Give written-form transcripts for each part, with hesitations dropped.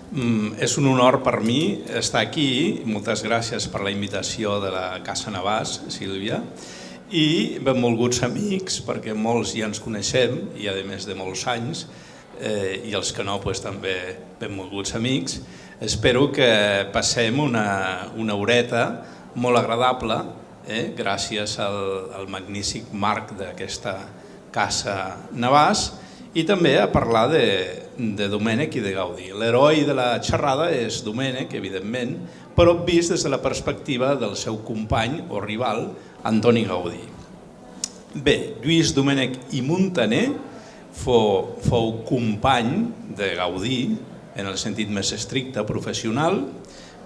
És un honor per mi estar aquí. Moltes gràcies per la invitació de la Casa Navàs, Sílvia, i benvolguts amics, perquè molts ja ens coneixem, i a més de molts anys, i els que no, també benvolguts amics. Espero que passem una horeta molt agradable, gràcies al magnífic marc d'aquesta Casa Navàs, i també a parlar de Domènech i de Gaudí. L'heroi de la xerrada és Domènech, evidentment, però vist des de la perspectiva del seu company o rival, Antoni Gaudí. Bé, Lluís Domènech i Muntaner fou company de Gaudí en el sentit més estricte professional,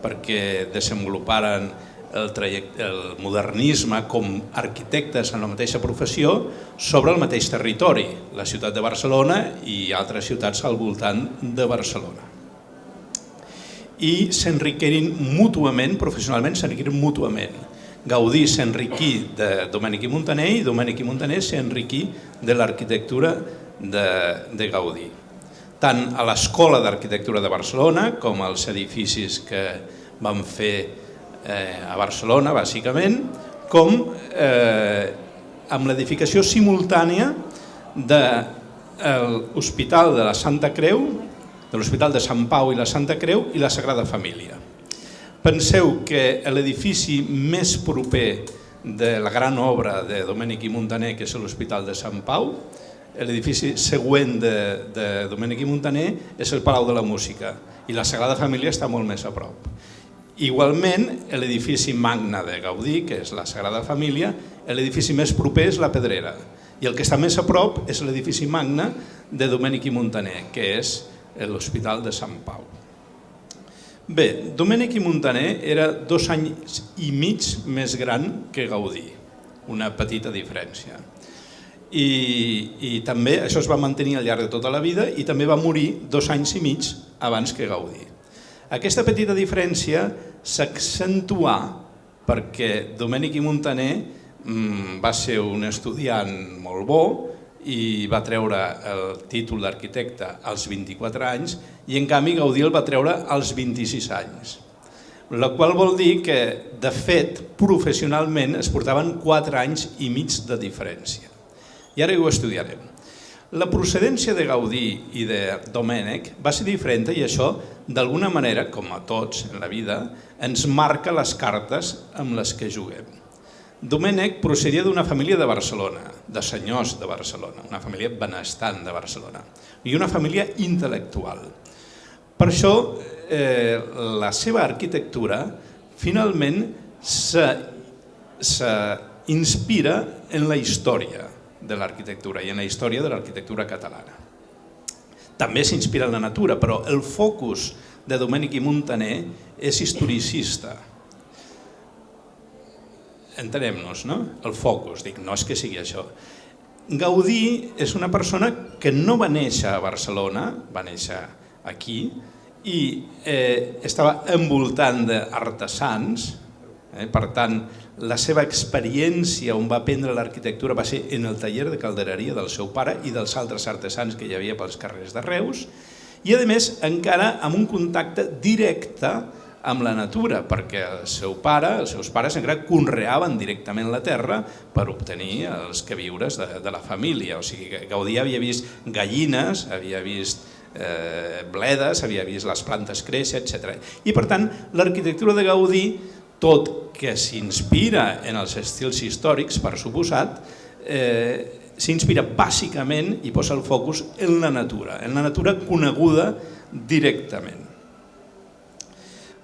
perquè desenvoluparen el modernisme com arquitectes en la mateixa professió sobre el mateix territori, la ciutat de Barcelona i altres ciutats al voltant de Barcelona. I s'enriqueren mútuament, professionalment s'enriqueren mútuament. Gaudí s'enriquí de Domènech i Muntaner i Domènech i Muntaner s'enriquí de l'arquitectura de Gaudí. Tant a l'Escola d'Arquitectura de Barcelona com als edificis que van fer a Barcelona, bàsicament, com amb l'edificació simultània de l'Hospital de la Santa Creu, de l'Hospital de Sant Pau i la Santa Creu i la Sagrada Família. Penseu que l'edifici més proper de la gran obra de Domènech i Muntaner, que és l'Hospital de Sant Pau, l'edifici següent de Domènech i Muntaner és el Palau de la Música i la Sagrada Família està molt més a prop. Igualment, l'edifici magne de Gaudí, que és la Sagrada Família, l'edifici més proper és la Pedrera, i el que està més a prop és l'edifici magne de Domènech i Muntaner, que és l'Hospital de Sant Pau. Bé, Domènech i Muntaner era 2 anys i mig més gran que Gaudí, una petita diferència. I també això es va mantenir al llarg de tota la vida i també va morir 2 anys i mig abans que Gaudí. Aquesta petita diferència s'accentuà perquè Domènech i Muntaner va ser un estudiant molt bo i va treure el títol d'arquitecte als 24 anys i en canvi Gaudí el va treure als 26 anys. La qual vol dir que, de fet, professionalment es portaven 4 anys i mig de diferència. I ara ho estudiarem. La procedència de Gaudí i de Domènech va ser diferent i això, d'alguna manera, com a tots en la vida, ens marca les cartes amb les que juguem. Domènech procedia d'una família de Barcelona, de senyors de Barcelona, una família benestant de Barcelona, i una família intel·lectual. Per això, la seva arquitectura finalment s'inspira en la història de l'arquitectura i en la història de l'arquitectura catalana. També s'inspira en la natura, però el focus de Domènech i Muntaner és historicista. Entenem-nos, no? El focus, dic, no és que sigui això. Gaudí és una persona que no va néixer a Barcelona, va néixer aquí, i estava envoltant d'artesans. Per tant, la seva experiència on va aprendre l'arquitectura va ser en el taller de caldereria del seu pare i dels altres artesans que hi havia pels carrers de Reus, i a més encara amb un contacte directe amb la natura, perquè els seus pares encara conreaven directament la terra per obtenir els queviures de la família. O sigui, Gaudí havia vist gallines, havia vist bledes, havia vist les plantes créixer, etc. I per tant, l'arquitectura de Gaudí, tot que s'inspira en els estils històrics, per suposat, s'inspira bàsicament i posa el focus en la natura coneguda directament.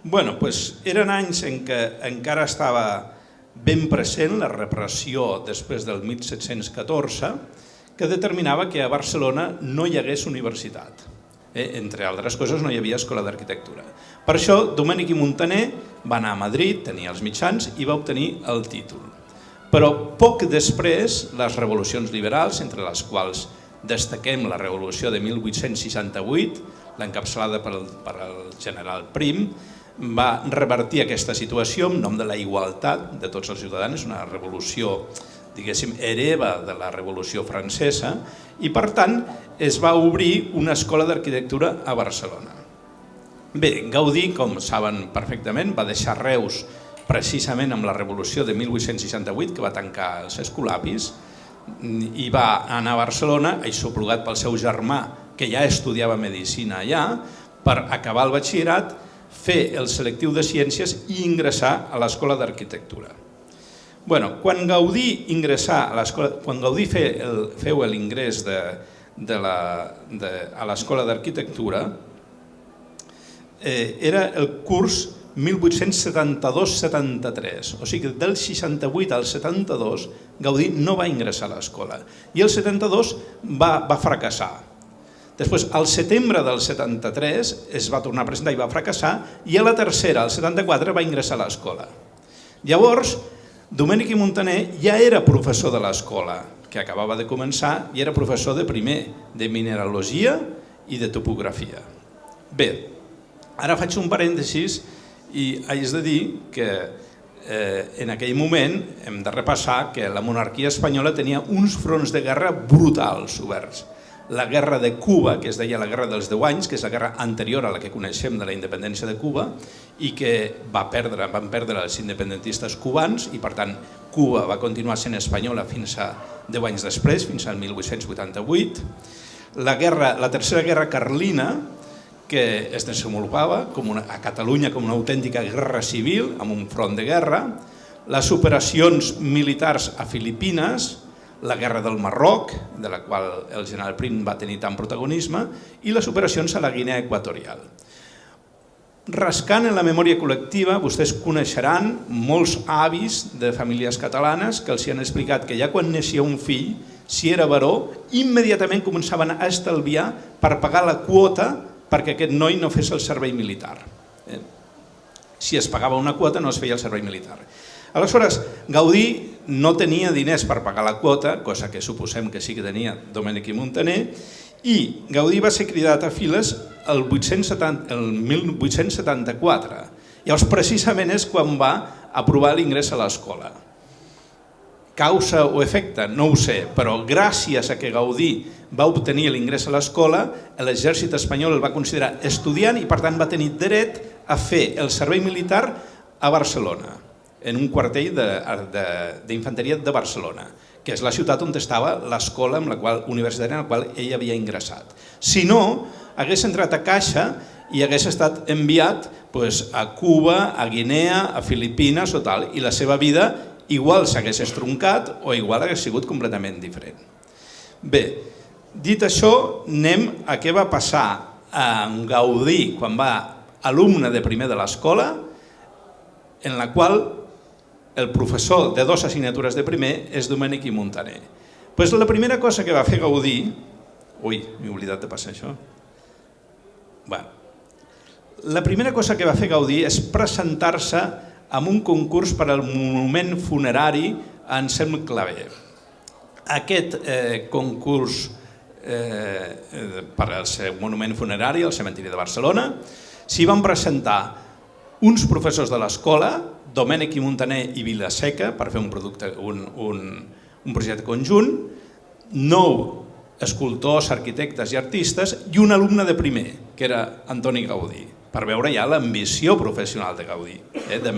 Eren anys en què encara estava ben present la repressió després del 1714, que determinava que a Barcelona no hi hagués universitat. Entre altres coses, no hi havia escola d'arquitectura. Per això, Domènech i Muntaner va anar a Madrid, tenia els mitjans i va obtenir el títol. Però poc després, les revolucions liberals, entre les quals destaquem la revolució de 1868, l'encapçalada per el general Prim, va revertir aquesta situació en nom de la igualtat de tots els ciutadans, una revolució, diguéssim, hereva de la Revolució Francesa, i per tant es va obrir una escola d'arquitectura a Barcelona. Bé, Gaudí, com saben perfectament, va deixar Reus precisament amb la revolució de 1868, que va tancar els escolapis, i va anar a Barcelona, aixoplugat pel seu germà, que ja estudiava medicina allà, per acabar el batxillerat, fer el selectiu de ciències i ingressar a l'Escola d'Arquitectura. Quan Gaudí feu l'ingrés a l'Escola d'Arquitectura, era el curs 1872-73, o sigui que del 68 al 72 Gaudí no va ingressar a l'escola i el 72 va fracassar. Després, al setembre del 73 es va tornar a presentar i va fracassar i a la tercera, al 74, va ingressar a l'escola. Llavors, Domènech i Muntaner ja era professor de l'escola, que acabava de començar, i era professor de primer, de mineralogia i de topografia. Bé, ara faig un parèntesis i haig de dir que en aquell moment hem de repassar que la monarquia espanyola tenia uns fronts de guerra brutals oberts. La guerra de Cuba, que es deia la guerra dels 10 anys, que és la guerra anterior a la que coneixem de la independència de Cuba i que van perdre els independentistes cubans i per tant Cuba va continuar sent espanyola fins a 10 anys després, fins al 1888. La tercera guerra carlina, que es desenvolupava a Catalunya com una autèntica guerra civil, amb un front de guerra, les operacions militars a Filipines, la guerra del Marroc, de la qual el general Prim va tenir tant protagonisme, i les operacions a la Guinea Equatorial. Rascant en la memòria col·lectiva, vostès coneixeran molts avis de famílies catalanes que els han explicat que ja quan naixia un fill, si era baró, immediatament començaven a estalviar per pagar la quota perquè aquest noi no fes el servei militar. Si es pagava una quota no es feia el servei militar. Aleshores, Gaudí no tenia diners per pagar la quota, cosa que suposem que sí que tenia Domènech i Muntaner, i Gaudí va ser cridat a files el 1874. Llavors, precisament és quan va aprovar l'ingrés a l'escola. Causa o efecte? No ho sé, però gràcies a que Gaudí va obtenir l'ingrés a l'escola, l'exèrcit espanyol el va considerar estudiant i per tant va tenir dret a fer el servei militar a Barcelona, en un quartell d'infanteria de Barcelona, que és la ciutat on estava l'escola universitària en la qual ell havia ingressat. Si no, hagués entrat a Caixa i hagués estat enviat a Cuba, a Guinea, a Filipines o tal, i la seva vida igual s'hagués estroncat o igual hagués sigut completament diferent. Bé, dit això, anem a què va passar amb Gaudí quan va alumne de primer de l'escola, en la qual el professor de 2 assignatures de primer és Domènech i Muntaner. La primera cosa que va fer Gaudí... Ui, m'he oblidat de passar això. La primera cosa que va fer Gaudí és presentar-se amb un concurs per al monument funerari a Anselm Clavé. Aquest concurs per al monument funerari al cementiri de Barcelona s'hi van presentar uns professors de l'escola, Domènech i Muntaner i Vilaseca, per fer un projecte conjunt, 9 escultors, arquitectes i artistes i un alumne de primer, que era Antoni Gaudí, per veure ja l'ambició professional de Gaudí, de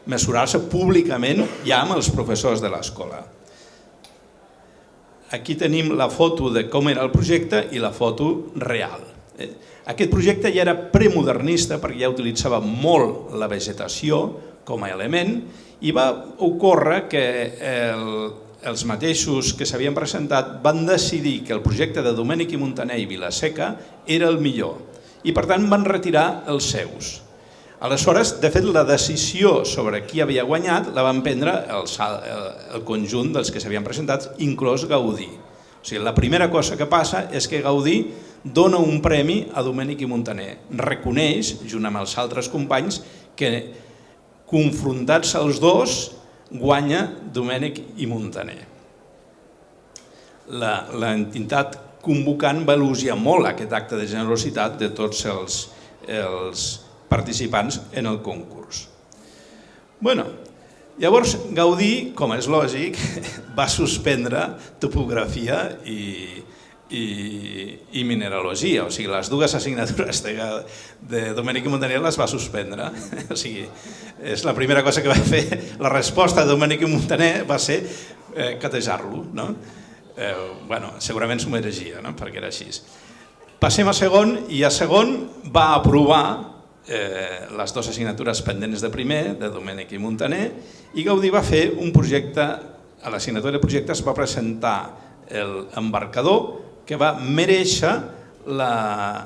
mesurar-se públicament ja amb els professors de l'escola. Aquí tenim la foto de com era el projecte i la foto real. Aquest projecte ja era premodernista perquè ja utilitzava molt la vegetació com a element i va ocórrer que els mateixos que s'havien presentat van decidir que el projecte de Domènech i Muntaner i Vilaseca era el millor i per tant van retirar els seus. Aleshores, de fet, la decisió sobre qui havia guanyat la van prendre el conjunt dels que s'havien presentat, inclòs Gaudí. O sigui, la primera cosa que passa és que Gaudí dona un premi a Domènech i Muntaner. Reconeix, junt amb els altres companys, que confrontats els dos guanya Domènech i Muntaner. L'entitat convocant va elogiar molt aquest acte de generositat de tots els participants en el concurs. Llavors Gaudí, com és lògic, va suspendre topografia i i mineralogia. O sigui, les dues assignatures de Domènec i Muntaner les va suspendre. O sigui, és la primera cosa que va fer. La resposta de Domènec i Muntaner va ser catejar-lo. Bueno, segurament s'ho mereixia, perquè era així. Passem a segon, i a segon va aprovar les dues assignatures pendents de primer, de Domènec i Muntaner, i Gaudí va fer un projecte, a l'assignatura de projectes va presentar l'embarcador, que va merèixer la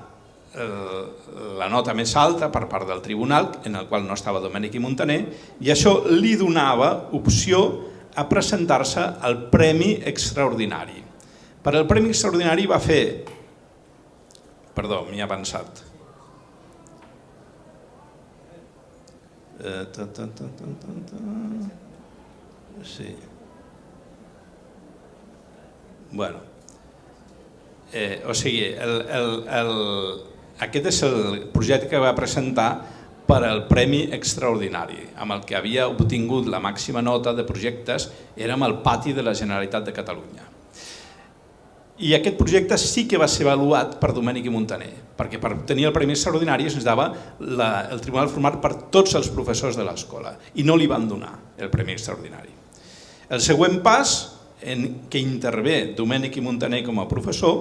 nota més alta per part del tribunal, en el qual no estava Domènec i Muntaner, i això li donava opció a presentar-se al Premi Extraordinari. Per al Premi Extraordinari va fer... Perdó, m'hi he avançat. Sí. Bueno. O sigui, aquest és el projecte que va presentar per al Premi Extraordinari, amb el que havia obtingut la màxima nota de projectes, era amb el pati de la Generalitat de Catalunya. I aquest projecte sí que va ser avaluat per Domènec i Muntaner, perquè per obtenir el Premi Extraordinari es necessitava el tribunal format per tots els professors de l'escola, i no li van donar el Premi Extraordinari. El següent pas en què intervé Domènec i Muntaner com a professor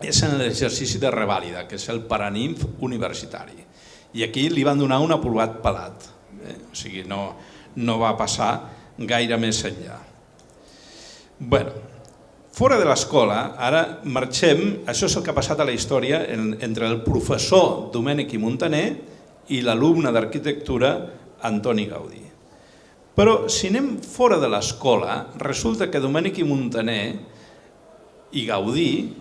és en l'exercici de revàlida, que és el Paranimf universitari. I aquí li van donar un aprovat pelat, o sigui, no va passar gaire més enllà. Bé, fora de l'escola, ara marxem, això és el que ha passat a la història entre el professor Domènec i Muntaner i l'alumne d'arquitectura Antoni Gaudí. Però si anem fora de l'escola, resulta que Domènec i Muntaner i Gaudí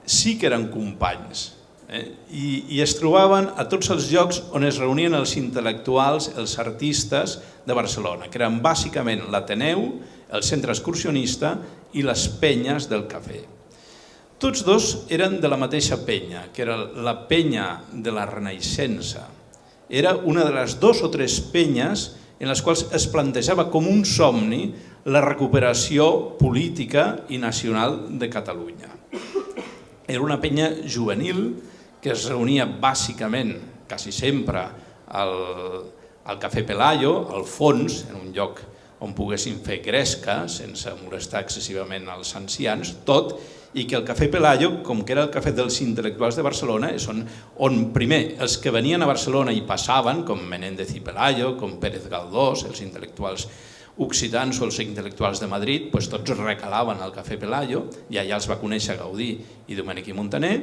sí que eren companys i es trobaven a tots els llocs on es reunien els intel·lectuals, els artistes de Barcelona, que eren bàsicament l'Ateneu, el centre excursionista i les penyes del cafè. Tots dos eren de la mateixa penya, que era la penya de la Renaixença. Era una de les 2 o 3 penyes en les quals es plantejava com un somni la recuperació política i nacional de Catalunya. Era una penya juvenil que es reunia bàsicament, quasi sempre, al Cafè Pelayo, al fons, en un lloc on poguessin fer gresca sense molestar excessivament els ancians, tot, i que el Cafè Pelayo, com que era el cafè dels intel·lectuals de Barcelona, és on primer els que venien a Barcelona hi passaven, com Menéndez i Pelayo, com Pérez Galdós, els intel·lectuals occitans o els intel·lectuals de Madrid, tots recalaven al Cafè Pelayo, i allà els va conèixer Gaudí i Domènec i Muntaner,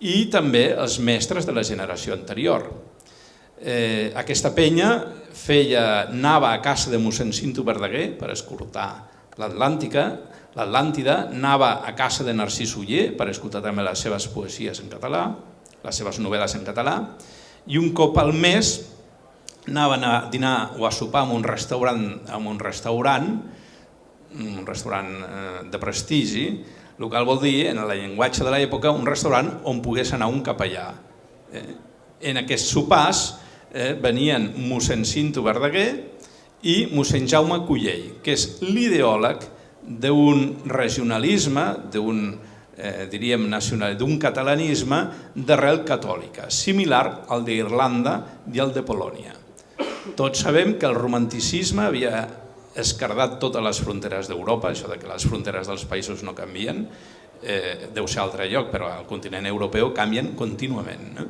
i també els mestres de la generació anterior. Aquesta penya anava a casa de mossèn Cinto Verdaguer per escoltar l'Atlàntida, anava a casa de Narcís Oller per escoltar també les seves poesies en català, les seves novel·les en català, i un cop al mes anaven a dinar o a sopar en un restaurant de prestigi, el que vol dir, en el llenguatge de l'època, un restaurant on pogués anar un capellà. En aquests sopars venien mossèn Cinto Verdaguer i mossèn Jaume Collell, que és l'ideòleg d'un regionalisme, d'un catalanisme d'arrel catòlica, similar al d'Irlanda i al de Polònia. Tots sabem que el romanticisme havia escardat totes les fronteres d'Europa, això que les fronteres dels països no canvien, deu ser altre lloc, però al continent europeu canvien contínuament.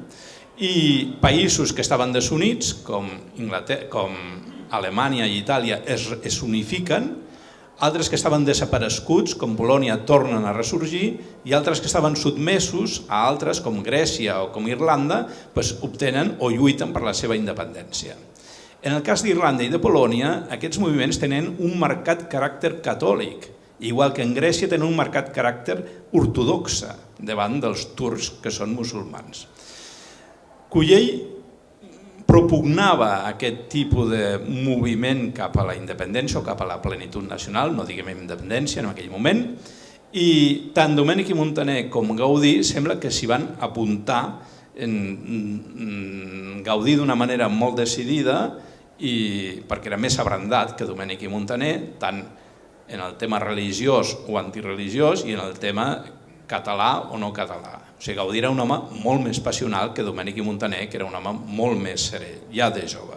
I països que estaven desunits, com Alemanya i Itàlia, es unifiquen, altres que estaven desapareguts, com Polònia, tornen a ressorgir, i altres que estaven sotmesos a altres, com Grècia o com Irlanda, obtenen o lluiten per la seva independència. En el cas d'Irlanda i de Polònia, aquests moviments tenen un marcat caràcter catòlic, igual que en Grècia tenen un marcat caràcter ortodoxe davant dels turcs, que són musulmans. Collell propugnava aquest tipus de moviment cap a la independència o cap a la plenitud nacional, no diguem independència en aquell moment, i tant Domènec i Muntaner com Gaudí sembla que s'hi van apuntar, Gaudí d'una manera molt decidida, perquè era més abrandat que Domènec i Muntaner, tant en el tema religiós o antireligiós i en el tema català o no català. O sigui, Gaudí era un home molt més passional que Domènech i Montaner, que era un home molt més serè, ja de jove.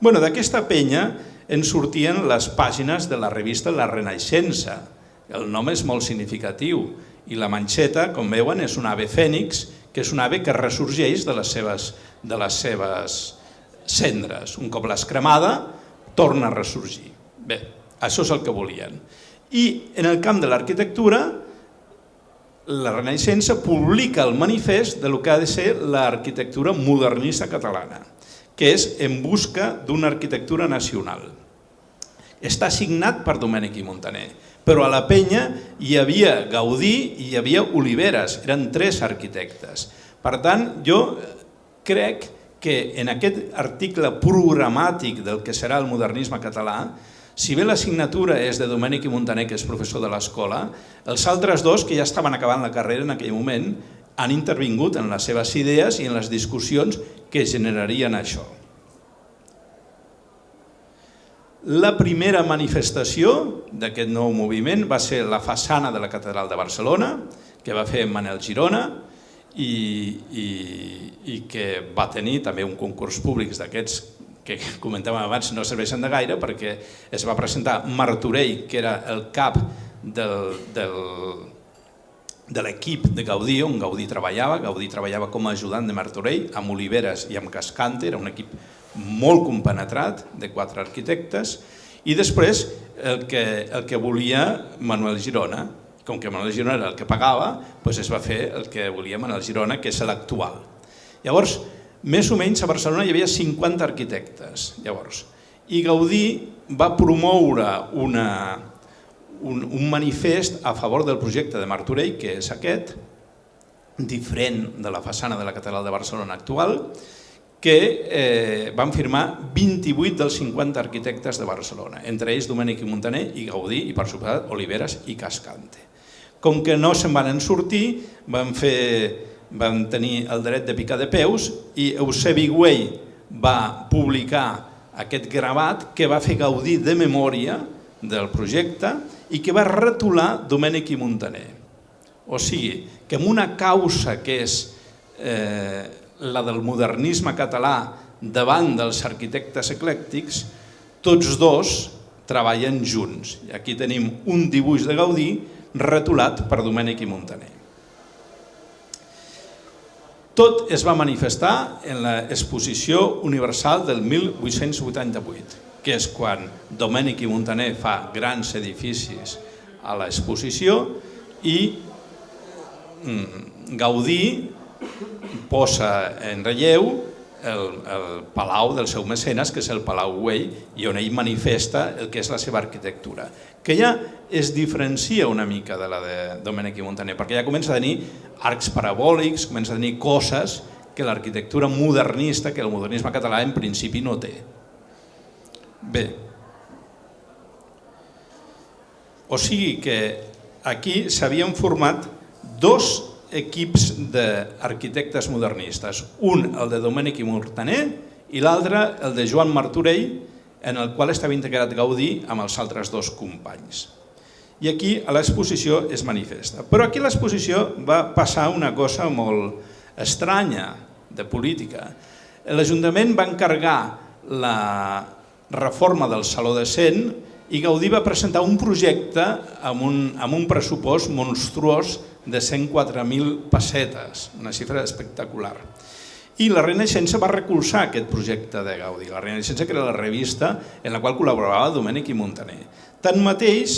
D'aquesta penya en sortien les pàgines de la revista La Renaixença. El nom és molt significatiu i la manxeta, com veuen, és un ave fènix, que és un ave que ressorgeix de les seves cendres. Un cop l'has cremada, torna a ressorgir. Bé, això és el que volien. I en el camp de l'arquitectura, la Renaixença publica el manifest del que ha de ser l'arquitectura modernista catalana, que és En busca d'una arquitectura nacional. Està signat per Domènech i Montaner, però a la penya hi havia Gaudí i hi havia Oliveres, eren 3 arquitectes. Per tant, jo crec que en aquest article programàtic del que serà el modernisme català, si bé la signatura és de Domènech i Montaner, que és professor de l'escola, els altres 2, que ja estaven acabant la carrera en aquell moment, han intervingut en les seves idees i en les discussions que generarien això. La primera manifestació d'aquest nou moviment va ser la façana de la Catedral de Barcelona, que va fer Manel Girona i que va tenir també un concurs públic d'aquests que comentàvem abans no serveixen de gaire, perquè es va presentar Martorell, que era el cap de l'equip de Gaudí, on Gaudí treballava com a ajudant de Martorell, amb Oliveres i amb Cascante, era un equip molt compenetrat de 4 arquitectes, i després el que volia Manuel Girona, com que Manuel Girona era el que pagava, es va fer el que volia Manuel Girona, que és l'actual. Llavors, més o menys a Barcelona hi havia 50 arquitectes, i Gaudí va promoure un manifest a favor del projecte de Martorell, que és aquest, diferent de la façana de la Catedral de Barcelona actual, que van firmar 28 dels 50 arquitectes de Barcelona, entre ells Domènech i Montaner i Gaudí i, per suposat, Oliveres i Cascante. Com que no se'n van sortir, van tenir el dret de picar de peus i Eusebi Güell va publicar aquest gravat que va fer Gaudí de memòria del projecte i que va retolar Domènech i Montaner. O sigui, que en una causa que és la del modernisme català davant dels arquitectes eclèctics, tots 2 treballen junts. I aquí tenim un dibuix de Gaudí retolat per Domènech i Montaner. Tot es va manifestar en l'Exposició Universal del 1888, que és quan Domènech i Montaner fa grans edificis a l'exposició i Gaudí posa en relleu el palau del seu mecenes, que és el Palau Güell, i on ell manifesta el que és la seva arquitectura, que ja es diferencia una mica de la de Domènech i Montaner, perquè ja comença a tenir arcs parabòlics, comença a tenir coses que l'arquitectura modernista, que el modernisme català en principi no té. Bé, o sigui que aquí s'havien format 2 equips d'arquitectes modernistes, un el de Domènech i Montaner i l'altre el de Joan Martorell, en el qual estava integrat Gaudí amb els altres 2 companys. I aquí a l'exposició es manifesta. Però aquí a l'exposició va passar una cosa molt estranya de política. L'Ajuntament va encarregar la reforma del Saló de Cent i Gaudí va presentar un projecte amb un pressupost monstruós de 104.000 pessetes, una xifra espectacular. I la Renaixença va recolzar aquest projecte de Gaudí. La Renaixença, que era la revista en la qual col·laborava Domènech i Montaner. Tanmateix,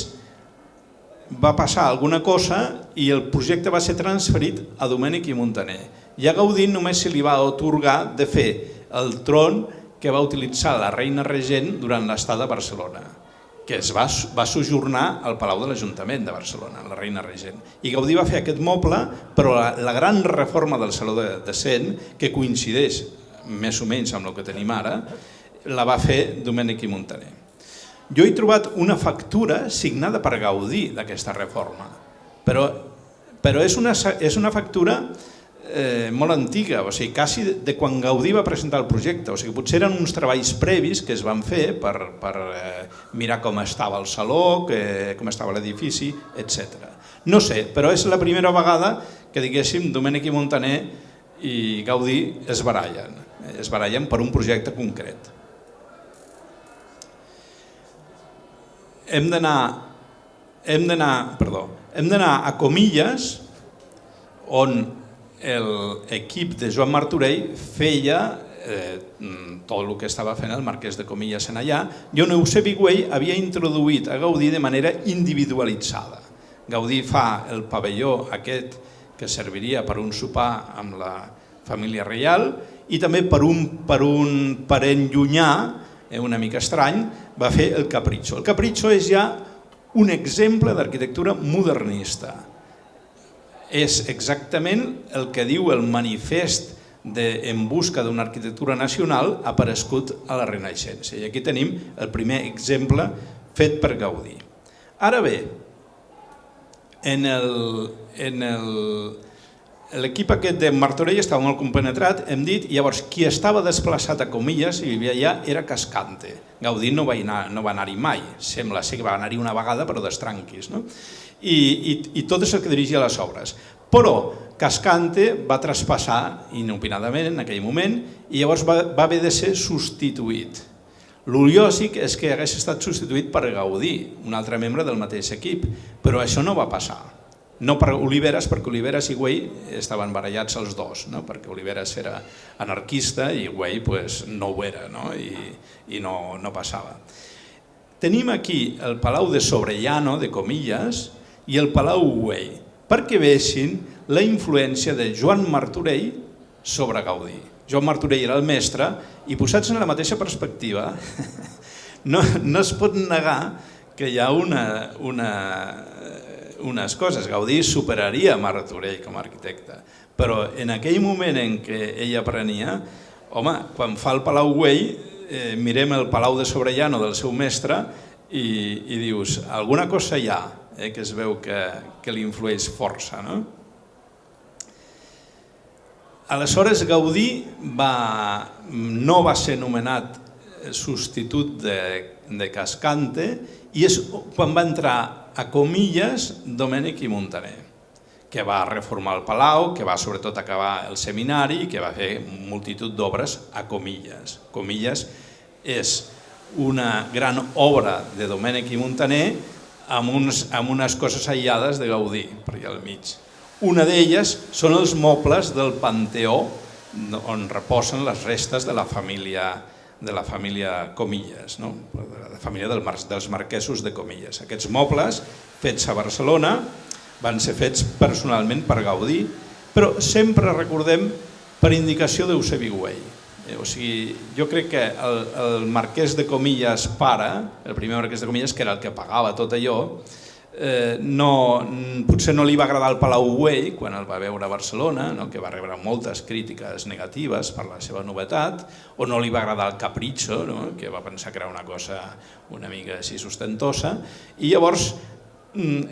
va passar alguna cosa i el projecte va ser transferit a Domènech i Montaner. I a Gaudí només se li va atorgar de fer el tron que va utilitzar la reina regent durant l'estada a Barcelona, que es va sojornar al Palau de l'Ajuntament de Barcelona, la reina regent. I Gaudí va fer aquest moble, però la gran reforma del Saló de Cent, que coincideix més o menys amb el que tenim ara, la va fer Domènech i Montaner. Jo he trobat una factura signada per Gaudí d'aquesta reforma, però és una factura molt antiga, o sigui, quasi de quan Gaudí va presentar el projecte. O sigui, potser eren uns treballs previs que es van fer per mirar com estava el saló, com estava l'edifici, etc. No sé, però és la primera vegada que, diguéssim, Domènech i Muntaner i Gaudí es barallen per un projecte concret. Hem d'anar a Comilles, on l'equip de Joan Martorell feia tot el que estava fent el marquès de Comilles en allà, i on Eusebi Güell havia introduït a Gaudí de manera individualitzada. Gaudí fa el pavelló aquest que serviria per un sopar amb la família reial i també per un parent llunyà, una mica estrany, va fer el Capriccio. El Capriccio és ja un exemple d'arquitectura modernista. És exactament el que diu el manifest En busca d'una arquitectura nacional aparegut a la Renaixença. I aquí tenim el primer exemple fet per Gaudí. Ara bé, l'equip aquest de Martorell estava molt compenetrat, hem dit, i llavors qui estava desplaçat a Comilles i vivia allà era Cascante. Gaudí no va anar-hi mai, sembla ser que va anar-hi una vegada però d'estranquis, i tot és el que dirigia les obres. Però Cascante va traspassar inopinadament en aquell moment i llavors va haver de ser substituït. L'oliòsic és que hagués estat substituït per Gaudí, un altre membre del mateix equip, però això no va passar. No per Oliveres, perquè Oliveres i Güell estaven barallats els dos, perquè Oliveres era anarquista i Güell no ho era i no passava. Tenim aquí el Palau de Sobrellano, de Comilles, i el Palau Güell, perquè vegin la influència de Joan Martorell sobre Gaudí. Joan Martorell era el mestre i posats en la mateixa perspectiva no es pot negar que hi ha unes coses. Gaudí superaria Martorell com a arquitecte, però en aquell moment en què ell aprenia, home, quan fa el Palau Güell, mirem el Palau de Sobrellano del seu mestre i dius, alguna cosa hi ha, que es veu que li influeix força. Aleshores, Gaudí no va ser nomenat substitut de Cascante i és quan va entrar a Comilles Domènech i Muntaner, que va reformar el palau, que va sobretot acabar el seminari i que va fer multitud d'obres a Comilles. Comilles és una gran obra de Domènech i Muntaner amb unes coses aïllades de Gaudí per allà al mig. Una d'elles són els mobles del Panteó on reposen les restes de la família Comilles, de la família dels marquesos de Comilles. Aquests mobles, fets a Barcelona, van ser fets personalment per Gaudí, però sempre recordem per indicació d'Eusebi Güell. O sigui, jo crec que el marquès de Comilles pare, el primer marquès de Comilles, que era el que pagava tot allò, potser no li va agradar el Palau Güell quan el va veure a Barcelona, que va rebre moltes crítiques negatives per la seva novetat, o no li va agradar el Capriccio, que va pensar que era una cosa una mica així ostentosa, i llavors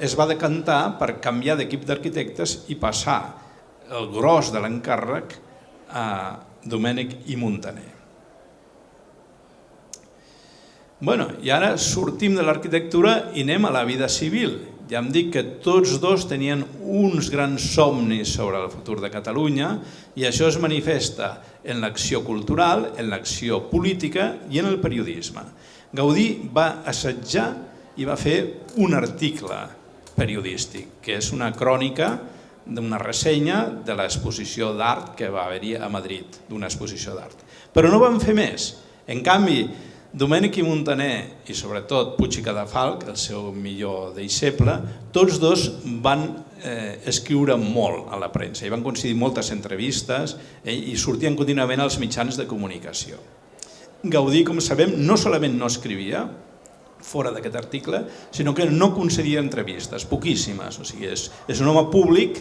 es va decantar per canviar d'equip d'arquitectes i passar el gros de l'encàrrec a Domènech i Muntaner. I ara sortim de l'arquitectura i anem a la vida civil. Ja hem dit que tots dos tenien uns grans somnis sobre el futur de Catalunya i això es manifesta en l'acció cultural, en l'acció política i en el periodisme. Gaudí va assetjar i va fer un article periodístic, que és una crònica d'una ressenya de l'exposició d'art que va haver-hi a Madrid, d'una exposició d'art. Però no van fer més. En canvi, Domènech i Muntaner, i sobretot Puig i Cadafalch, el seu millor deixeble, tots dos van escriure molt a la premsa i van concedir moltes entrevistes i sortien contínuament als mitjans de comunicació. Gaudí, com sabem, no solament no escrivia fora d'aquest article, sinó que no concedia entrevistes, poquíssimes. O sigui, és un home públic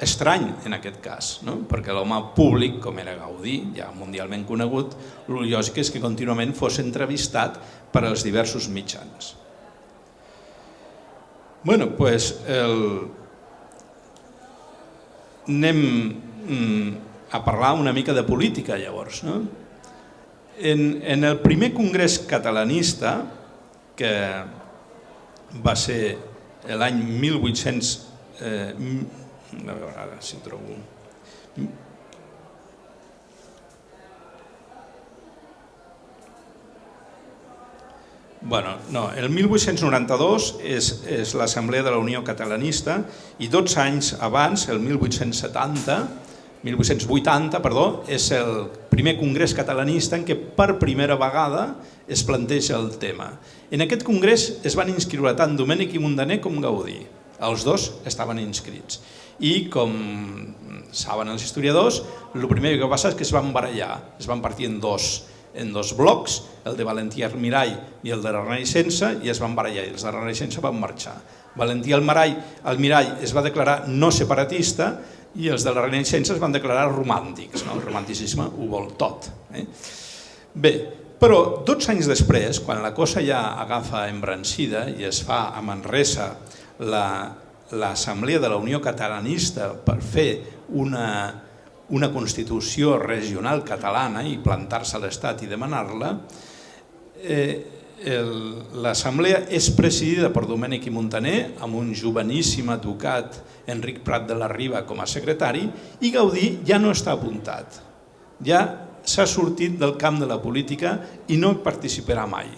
estrany en aquest cas, perquè l'home públic, com era Gaudí, ja mundialment conegut, el lògic és que contínuament fos entrevistat per als diversos mitjans. Anem a parlar una mica de política llavors. En el primer congrés catalanista, que va ser l'any 1800... A veure ara si ho trobo... El 1892 és l'Assemblea de la Unió Catalanista i 12 anys abans, el 1880, és el primer congrés catalanista en què per primera vegada es planteja el tema. En aquest congrés es van inscriure tant Domènech i Muntaner com Gaudí. Els dos estaven inscrits. I, com saben els historiadors, el primer que va passar és que es van barallar, es van partir en dos blocs, el de Valentí Almirall i el de la Renaixença, i es van barallar, i els de la Renaixença van marxar. Valentí Almirall es va declarar no separatista i els de la Renaixença es van declarar romàntics. El romanticisme ho vol tot. Bé, però 12 anys després, quan la cosa ja agafa embrancida i es fa a Manresa l'Assemblea de la Unió Catalanista per fer una Constitució regional catalana i plantar-se a l'Estat i demanar-la, l'Assemblea és presidida per Domènech i Muntaner, amb un joveníssim advocat Enric Prat de la Riba com a secretari, i Gaudí ja no està apuntat. Ja s'ha sortit del camp de la política i no participarà mai.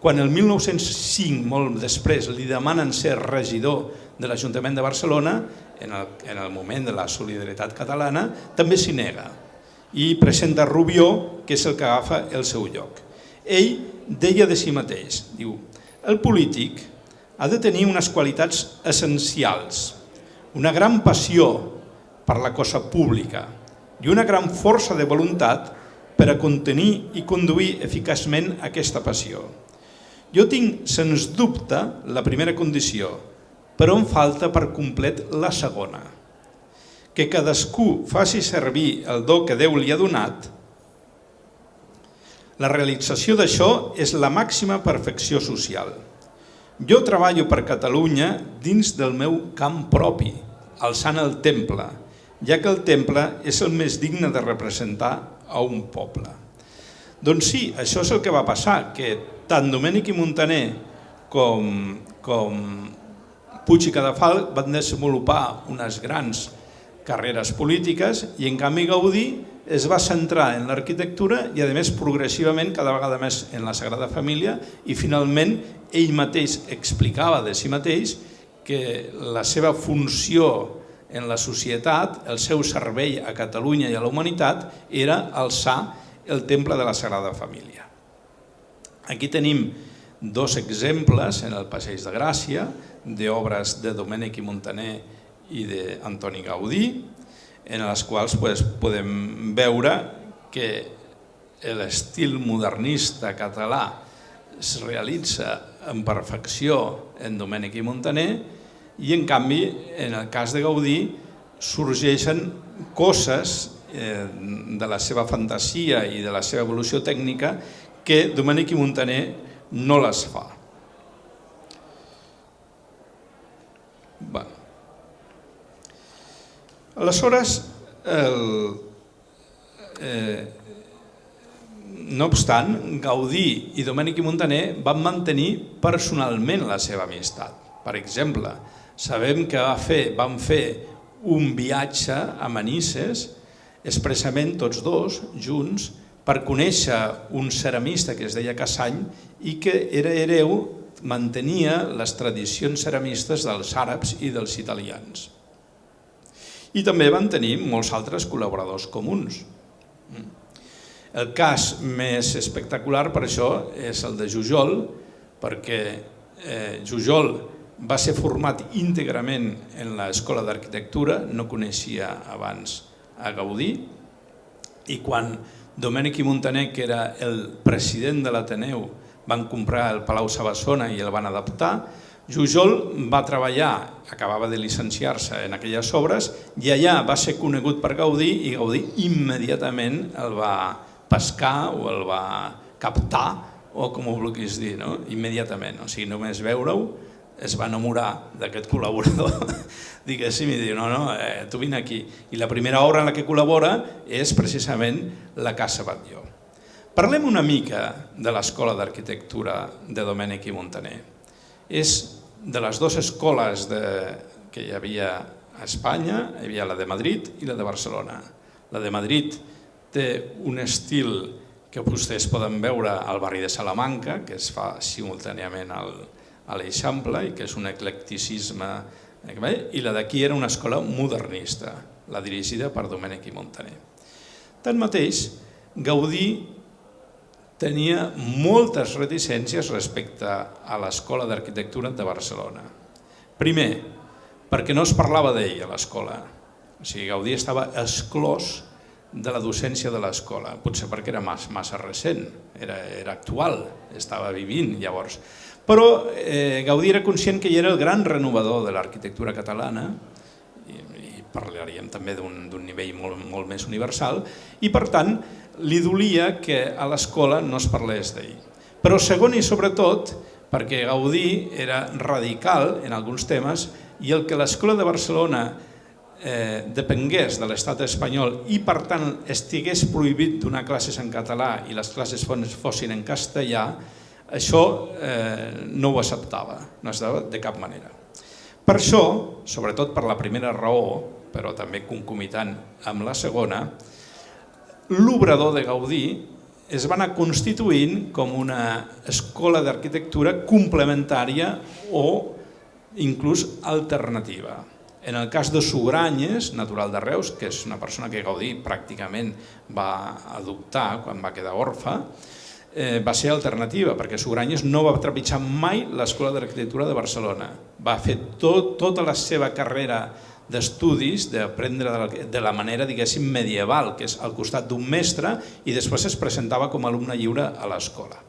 Quan el 1905, molt després, li demanen ser regidor de l'Ajuntament de Barcelona, en el moment de la solidaritat catalana, també s'hi nega i presenta Rubió, que és el que agafa el seu lloc. Ell deia de si mateix, diu, el polític ha de tenir unes qualitats essencials, una gran passió per la cosa pública i una gran força de voluntat per a contenir i conduir eficaçment aquesta passió. Jo tinc, sens dubte, la primera condició, però em falta per complet la segona. Que cadascú faci servir el do que Déu li ha donat. La realització d'això és la màxima perfecció social. Jo treballo per Catalunya dins del meu camp propi, alçant el temple, ja que el temple és el més digne de representar a un poble. Doncs sí, això és el que va passar, que tant Domènech i Muntaner com Puig i Cadafalch van desenvolupar unes grans carreres polítiques i en canvi Gaudí es va centrar en l'arquitectura i a més progressivament cada vegada més en la Sagrada Família i finalment ell mateix explicava de si mateix que la seva funció en la societat, el seu servei a Catalunya i a la humanitat era alçar el temple de la Sagrada Família. Aquí tenim dos exemples en el Passeig de Gràcia d'obres de Domènech i Muntaner i d'Antoni Gaudí, en les quals podem veure que l'estil modernista català es realitza en perfecció en Domènech i Muntaner i en canvi en el cas de Gaudí sorgeixen coses de la seva fantasia i de la seva evolució tècnica que Domènech i Muntaner no les fa. Aleshores, no obstant, Gaudí i Domènech i Muntaner van mantenir personalment la seva amistat. Per exemple, sabem que van fer un viatge a Manises, expressament tots dos, junts, per conèixer un ceramista que es deia Cassany i que era hereu, mantenia les tradicions ceramistes dels àrabs i dels italians. I també van tenir molts altres col·laboradors comuns. El cas més espectacular per això és el de Jujol, perquè Jujol va ser format íntegrament en l'Escola d'Arquitectura, no coneixia abans a Gaudí, i quan Domènech i Muntaner, que era el president de l'Ateneu, van comprar el Palau Sabassona i el van adaptar, Jujol va treballar, acabava de llicenciar-se en aquelles obres, i allà va ser conegut per Gaudí i Gaudí immediatament el va pescar o el va captar, o com ho vulguis dir, immediatament. O sigui, només veure-ho, es va enamorar d'aquest col·laborador, diguéssim, i diu, no, tu vine aquí. I la primera obra en la que col·labora és precisament la Casa Batlló. Parlem una mica de l'Escola d'Arquitectura de Domènech i Muntaner. És de les dues escoles que hi havia a Espanya, hi havia la de Madrid i la de Barcelona. La de Madrid té un estil que vostès poden veure al barri de Salamanca, que es fa simultàniament a l'Eixample i que és un eclecticisme, i la d'aquí era una escola modernista, la dirigida per Domènech i Montaner. Tanmateix, Gaudí tenia moltes reticències respecte a l'Escola d'Arquitectura de Barcelona. Primer, perquè no es parlava d'ell a l'escola. O sigui, Gaudí estava exclòs de la docència de l'escola, potser perquè era massa recent, era actual, estava vivint llavors. Però Gaudí era conscient que ell era el gran renovador de l'arquitectura catalana, i parlaríem també d'un nivell molt més universal, i per tant li dolia que a l'escola no es parlés d'ell. Però segon i sobretot perquè Gaudí era radical en alguns temes i el que l'escola de Barcelona depengués de l'estat espanyol i per tant estigués prohibit donar classes en català i les classes fossin en castellà, això no ho acceptava, no acceptava de cap manera. Per això, sobretot per la primera raó, però també concomitant amb la segona, l'obrador de Gaudí es va anar constituint com una escola d'arquitectura complementària o inclús alternativa. En el cas de Sugranyes, natural de Reus, que és una persona que Gaudí pràcticament va adoptar quan va quedar orfe, va ser alternativa, perquè Sugranyes no va trepitjar mai l'Escola d'Arquitectura de Barcelona. Va fer tota la seva carrera d'estudis, d'aprendre de la manera, diguéssim, medieval, que és al costat d'un mestre, i després es presentava com a alumne lliure a l'escola.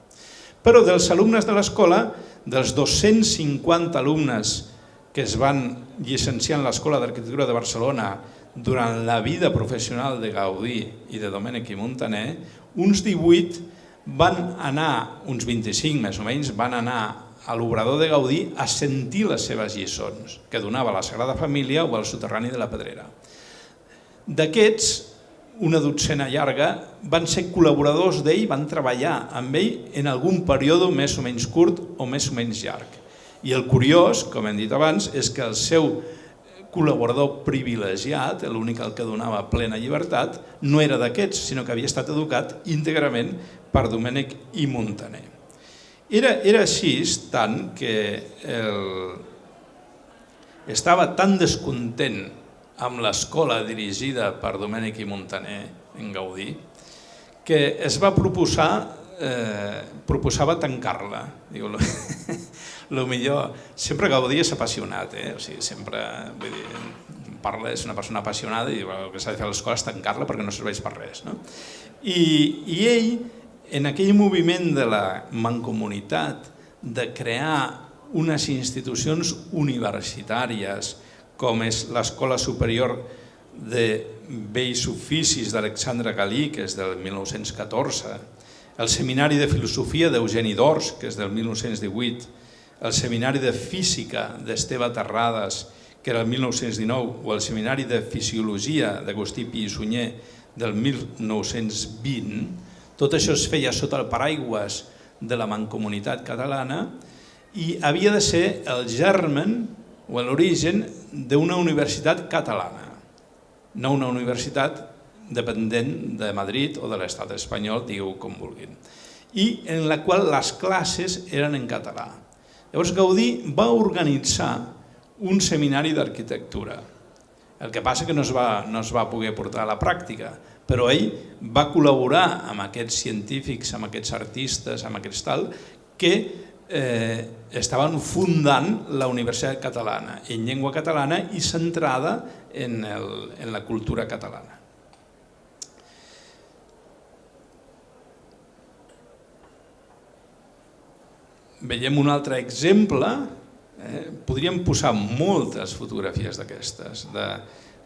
Però dels alumnes de l'escola, dels 250 alumnes que es van llicenciar en l'Escola d'Arquitectura de Barcelona durant la vida professional de Gaudí i de Domènech i Montaner, uns 18 van anar, uns 25 més o menys, van anar a l'obrador de Gaudí a sentir les seves lliçons que donava la Sagrada Família o el soterrani de la Pedrera. D'aquests, una dotzena llarga, van ser col·laboradors d'ell, van treballar amb ell en algun període més o menys curt o més o menys llarg. I el curiós, com hem dit abans, és que el seu col·laborador privilegiat, l'únic al que donava plena llibertat, no era d'aquests, sinó que havia estat educat íntegrament per Domènech i Montaner. Era així tant que estava tan descontent amb l'escola dirigida per Domènech i Montaner en Gaudí que es va proposava tancar-la. El millor, sempre Gaudí és apassionat, o sigui, sempre parla, és una persona apassionada i el que s'ha de fer a l'escola és tancar-la perquè no serveix per res. I ell, en aquell moviment de la mancomunitat, de crear unes institucions universitàries com és l'Escola Superior de Bells Oficis d'Alexandre Galí, que és del 1914, el Seminari de Filosofia d'Eugeni d'Ors, que és del 1918, el Seminari de Física d'Esteve Terrades, que era el 1919, o el Seminari de Fisiologia d'Agustí Pi i Sunyer del 1920, tot això es feia sota el paraigües de la Mancomunitat Catalana i havia de ser el germen o l'origen d'una universitat catalana, no una universitat dependent de Madrid o de l'estat espanyol, digueu com vulguin, i en la qual les classes eren en català. Llavors Gaudí va organitzar un seminari d'arquitectura. El que passa que no es va poder portar a la pràctica, però ell va col·laborar amb aquests científics, amb aquests artistes, amb aquests tal, que estaven fundant la Universitat Catalana en llengua catalana i centrada en la cultura catalana. Veiem un altre exemple, podríem posar moltes fotografies d'aquestes, de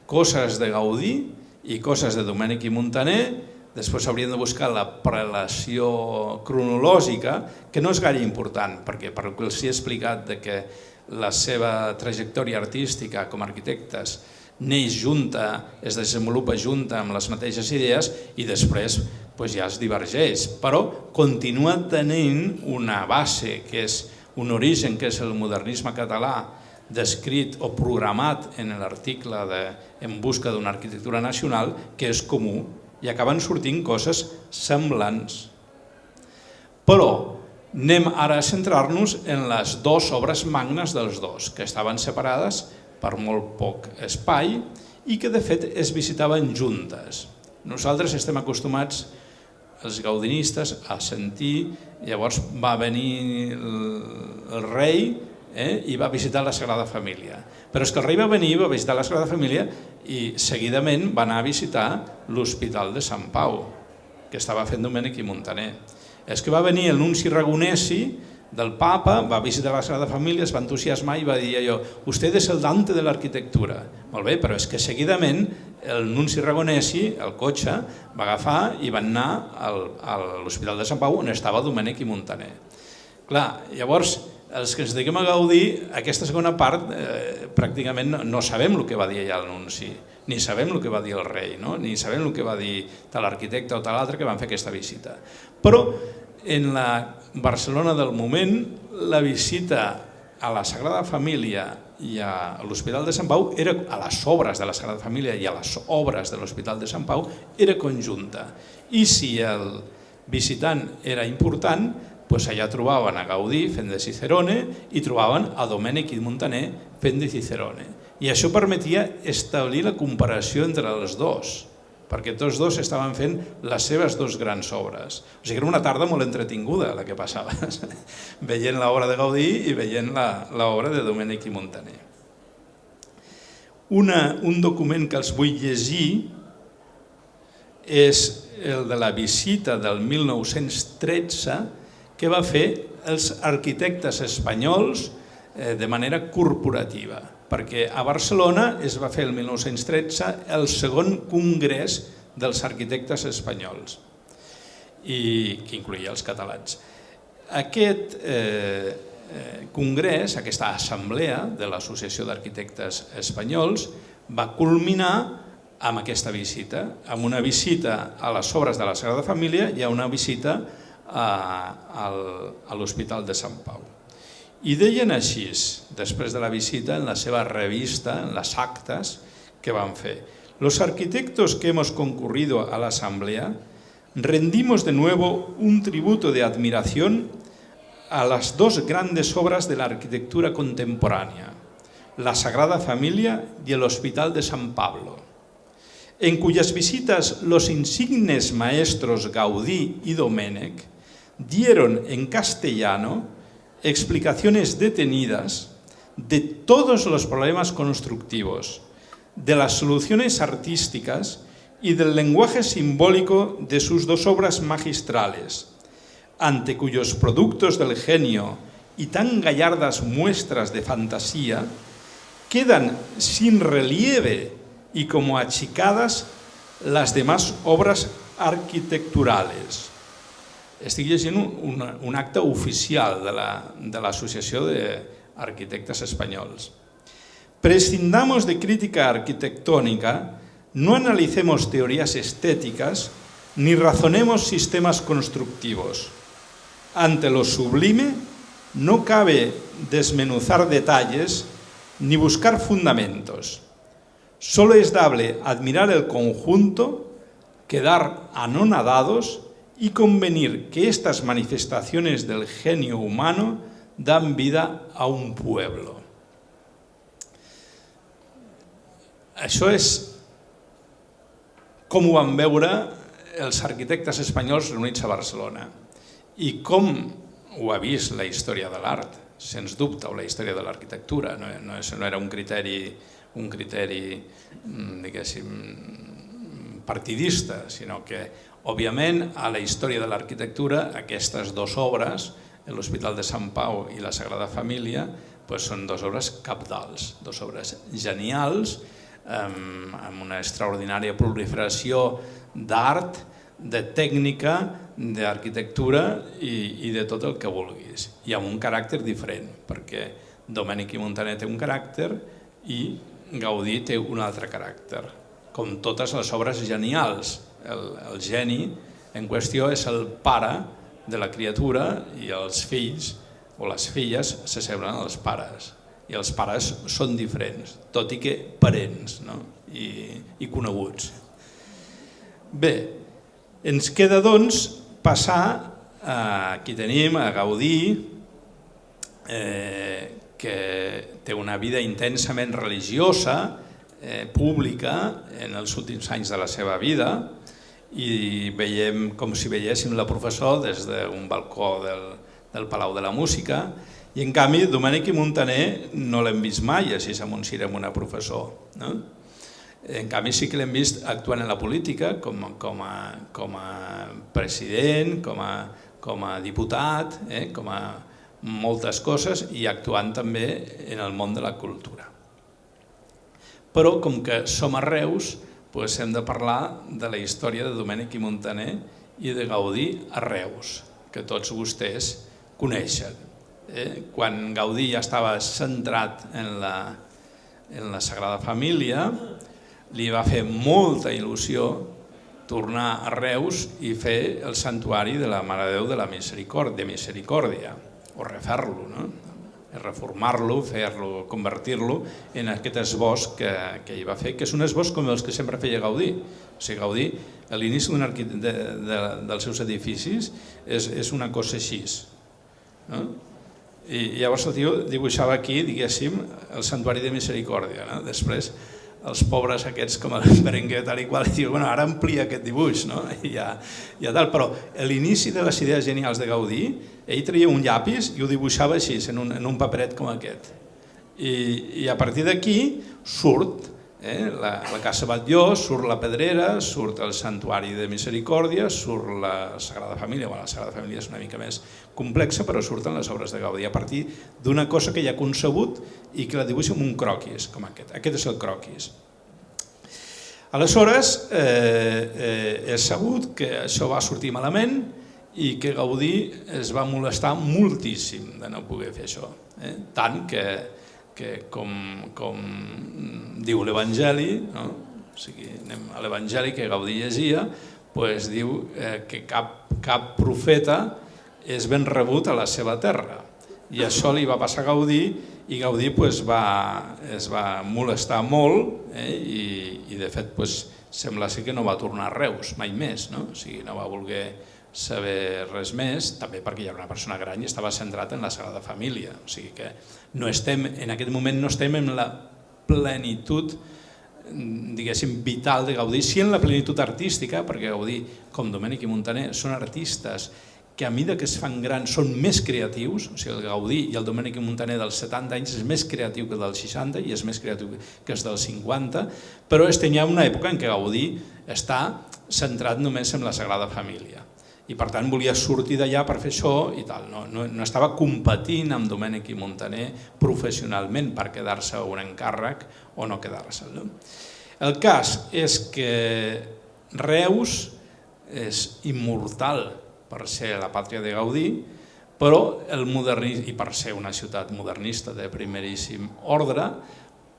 coses de Gaudí i coses de Domènech i Montaner. Després hauríem de buscar la prelació cronològica, que no és gaire important, perquè per el que els he explicat que la seva trajectòria artística com a arquitectes neix junta, es desenvolupa junta amb les mateixes idees i després ja es divergeix, però continua tenint una base que és un origen que és el modernisme català descrit o programat en l'article En busca d'una arquitectura nacional, que és comú, i acaben sortint coses semblants. Però anem ara a centrar-nos en les dues obres magnes dels dos, que estaven separades per molt poc espai i que de fet es visitaven juntes. Nosaltres estem acostumats, els gaudinistes, a sentir, llavors va venir el rei i va visitar la Sagrada Família. Però és que el rei va venir, va visitar la Sagrada Família i seguidament va anar a visitar l'Hospital de Sant Pau, que estava fent Domènech i Montaner. És que va venir el nunci Ragonesi del Papa, va visitar la Sagrada Família, es va entusiasmar i va dir allò: «Usted és el Dante de l'arquitectura». Molt bé, però és que seguidament el nunci Ragonesi, el cotxe, va agafar i van anar a l'Hospital de Sant Pau on estava Domènech i Montaner. Clar, llavors, els que ens dediquem a gaudir, aquesta segona part pràcticament no sabem el que va dir allà el nunci, ni sabem el que va dir el rei, ni sabem el que va dir tal arquitecte o tal altre que van fer aquesta visita. Però en la Barcelona del moment, la visita a la Sagrada Família i a l'Hospital de Sant Pau, a les obres de la Sagrada Família i a les obres de l'Hospital de Sant Pau, era conjunta. I si el visitant era important, doncs allà trobaven a Gaudí fent de Cicerone i trobaven a Domènech i Montaner fent de Cicerone. I això permetia establir la comparació entre els dos, perquè tots dos estaven fent les seves dues grans obres. O sigui que era una tarda molt entretinguda la que passava, veient l'obra de Gaudí i veient l'obra de Domènech i Montaner. Un document que els vull llegir és el de la visita del 1913 que va fer els arquitectes espanyols de manera corporativa, perquè a Barcelona es va fer el 1913 el segon congrés dels arquitectes espanyols, que incloïa els catalans. Aquest congrés, aquesta assemblea de l'Associació d'Arquitectes Espanyols, va culminar amb aquesta visita, amb una visita a les obres de la Sagrada Família i a una visita a l'Hospital de Sant Pau. I deien així, després de la visita, en la seva revista, en les actes que van fer: «Los arquitectos que hemos concurrido a la asamblea rendimos de nuevo un tributo de admiración a las dos grandes obras de la arquitectura contemporánea, la Sagrada Familia y el Hospital de San Pablo, en cuyas visitas los insignes maestros Gaudí y Domènech dieron en castellano explicaciones detenidas de todos los problemas constructivos, de las soluciones artísticas y del lenguaje simbólico de sus dos obras magistrales, ante cuyos productos del genio y tan gallardas muestras de fantasía quedan sin relieve y como achicadas las demás obras arquitecturales». Estic llegint un acte oficial de l'Associació d'Arquitectes Espanyols. «Prescindamos de crítica arquitectónica, no analicemos teorías estéticas ni razonemos sistemas constructivos. Ante lo sublime no cabe desmenuzar detalles ni buscar fundamentos. Solo es dable admirar el conjunto, quedar anonadados y convenir que estas manifestaciones del genio humano dan vida a un pueblo». Això és com ho van veure els arquitectes espanyols reunits a Barcelona i com ho ha vist la història de l'art, sens dubte, o la història de l'arquitectura. No era un criteri, diguéssim, partidista, sinó que, òbviament, a la història de l'arquitectura, aquestes dues obres, l'Hospital de Sant Pau i la Sagrada Família, són dues obres cabdals, dues obres genials, amb una extraordinària proliferació d'art, de tècnica, d'arquitectura i de tot el que vulguis. I amb un caràcter diferent, perquè Domènech i Montaner té un caràcter i Gaudí té un altre caràcter. Com totes les obres genials, el geni en qüestió és el pare de la criatura i els fills o les filles s'assemblen als pares, i els pares són diferents, tot i que parents, no? I coneguts. Bé, ens queda doncs passar, aquí tenim a Gaudí, que té una vida intensament religiosa, pública, en els últims anys de la seva vida, i veiem com si veiéssim la professor des d'un balcó del Palau de la Música, i en canvi Domènec i Montaner no l'hem vist mai així amunt amb una professor. En canvi sí que l'hem vist actuant en la política com a president, com a diputat, com a moltes coses, i actuant també en el món de la cultura. Però com que som a Reus, hem de parlar de la història de Domènec i Montaner i de Gaudí a Reus, que tots vostès coneixen. Quan Gaudí ja estava centrat en la Sagrada Família, li va fer molta il·lusió tornar a Reus i fer el santuari de la Mare de Déu de la Misericòrdia, o refer-lo, reformar-lo, convertir-lo en aquest esbós que ell va fer, que és un esbós com els que sempre feia Gaudí. O sigui, Gaudí, a l'inici dels seus edificis, és una cosa així. I llavors el tio dibuixava aquí, diguéssim, el santuari de Misericòrdia. Després, els pobres aquests com el Berenguer tal i qual, diuen, bueno, ara amplia aquest dibuix, i ja tal, però a l'inici de les idees genials de Gaudí, ell treia un llapis i ho dibuixava així, en un paperet com aquest. I a partir d'aquí surt la Casa Batlló, surt la Pedrera, surt el Santuari de Misericòrdia, surt la Sagrada Família. La Sagrada Família és una mica més complexa, però surten les obres de Gaudí a partir d'una cosa que ja ha concebut i que la dibuixa amb un croquis, com aquest. Aquest és el croquis. Aleshores, és sabut que això va sortir malament i que Gaudí es va molestar moltíssim de no poder fer això. Tant que com diu l'Evangeli, o sigui, anem a l'Evangeli que Gaudí llegia, diu que cap profeta és ben rebut a la seva terra. I això li va passar a Gaudí, i Gaudí es va molestar molt, i de fet sembla ser que no va tornar a Reus mai més, o sigui, no va voler saber res més, també perquè ja era una persona gran i estava centrat en la Sagrada Família. O sigui que en aquest moment no estem en la plenitud, diguéssim, vital de Gaudí, sí en la plenitud artística, perquè Gaudí, com Domènec i Montaner, són artistes que a mesura que es fan grans són més creatius, o sigui, el Gaudí i el Domènec i Montaner dels 70 anys és més creatiu que dels 60 i és més creatiu que els dels 50, però estem ja en una època en què Gaudí està centrat només en la Sagrada Família. I per tant volia sortir d'allà per fer això i tal. No estava competint amb Domènec i Montaner professionalment per quedar-se un encàrrec o no quedar-se'l. El cas és que Reus és immortal per ser la pàtria de Gaudí, però el modernisme, i per ser una ciutat modernista de primeríssim ordre,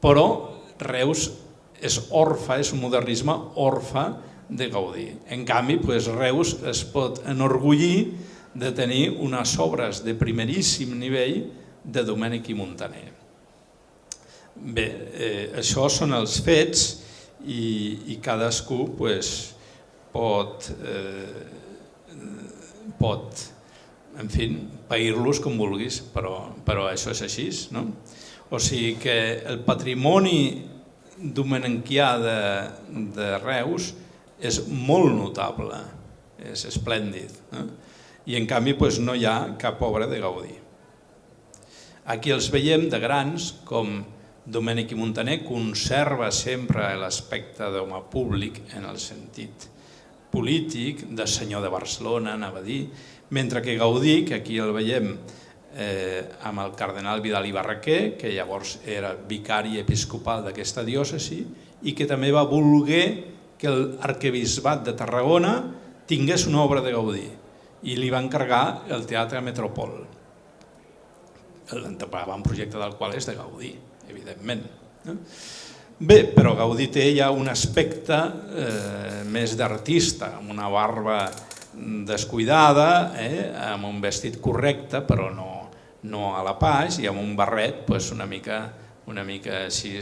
però Reus és orfe, és un modernisme orfe de Gaudí. En canvi, Reus es pot enorgullir de tenir unes obres de primeríssim nivell de Domènec i Montaner. Bé, això són els fets i cadascú pot, en fi, pair-los com vulguis, però això és així, no? O sigui que el patrimoni domenequià de Reus és molt notable, és esplèndid, i en canvi no hi ha cap obra de Gaudí. Aquí els veiem de grans, com Domènec i Montaner conserva sempre l'aspecte d'home públic en el sentit polític, de senyor de Barcelona, anava a dir, mentre que Gaudí, que aquí el veiem amb el cardenal Vidal i Barraquer, que llavors era vicari episcopal d'aquesta diòcesi i que també va voler que l'arquebisbat de Tarragona tingués una obra de Gaudí i li va encarregar el Teatre Metropol. L'avantprojecte del qual és de Gaudí, evidentment. Bé, però Gaudí té ja un aspecte més d'artista, amb una barba descuidada, amb un vestit correcte, però no a la Paix, i amb un barret una mica així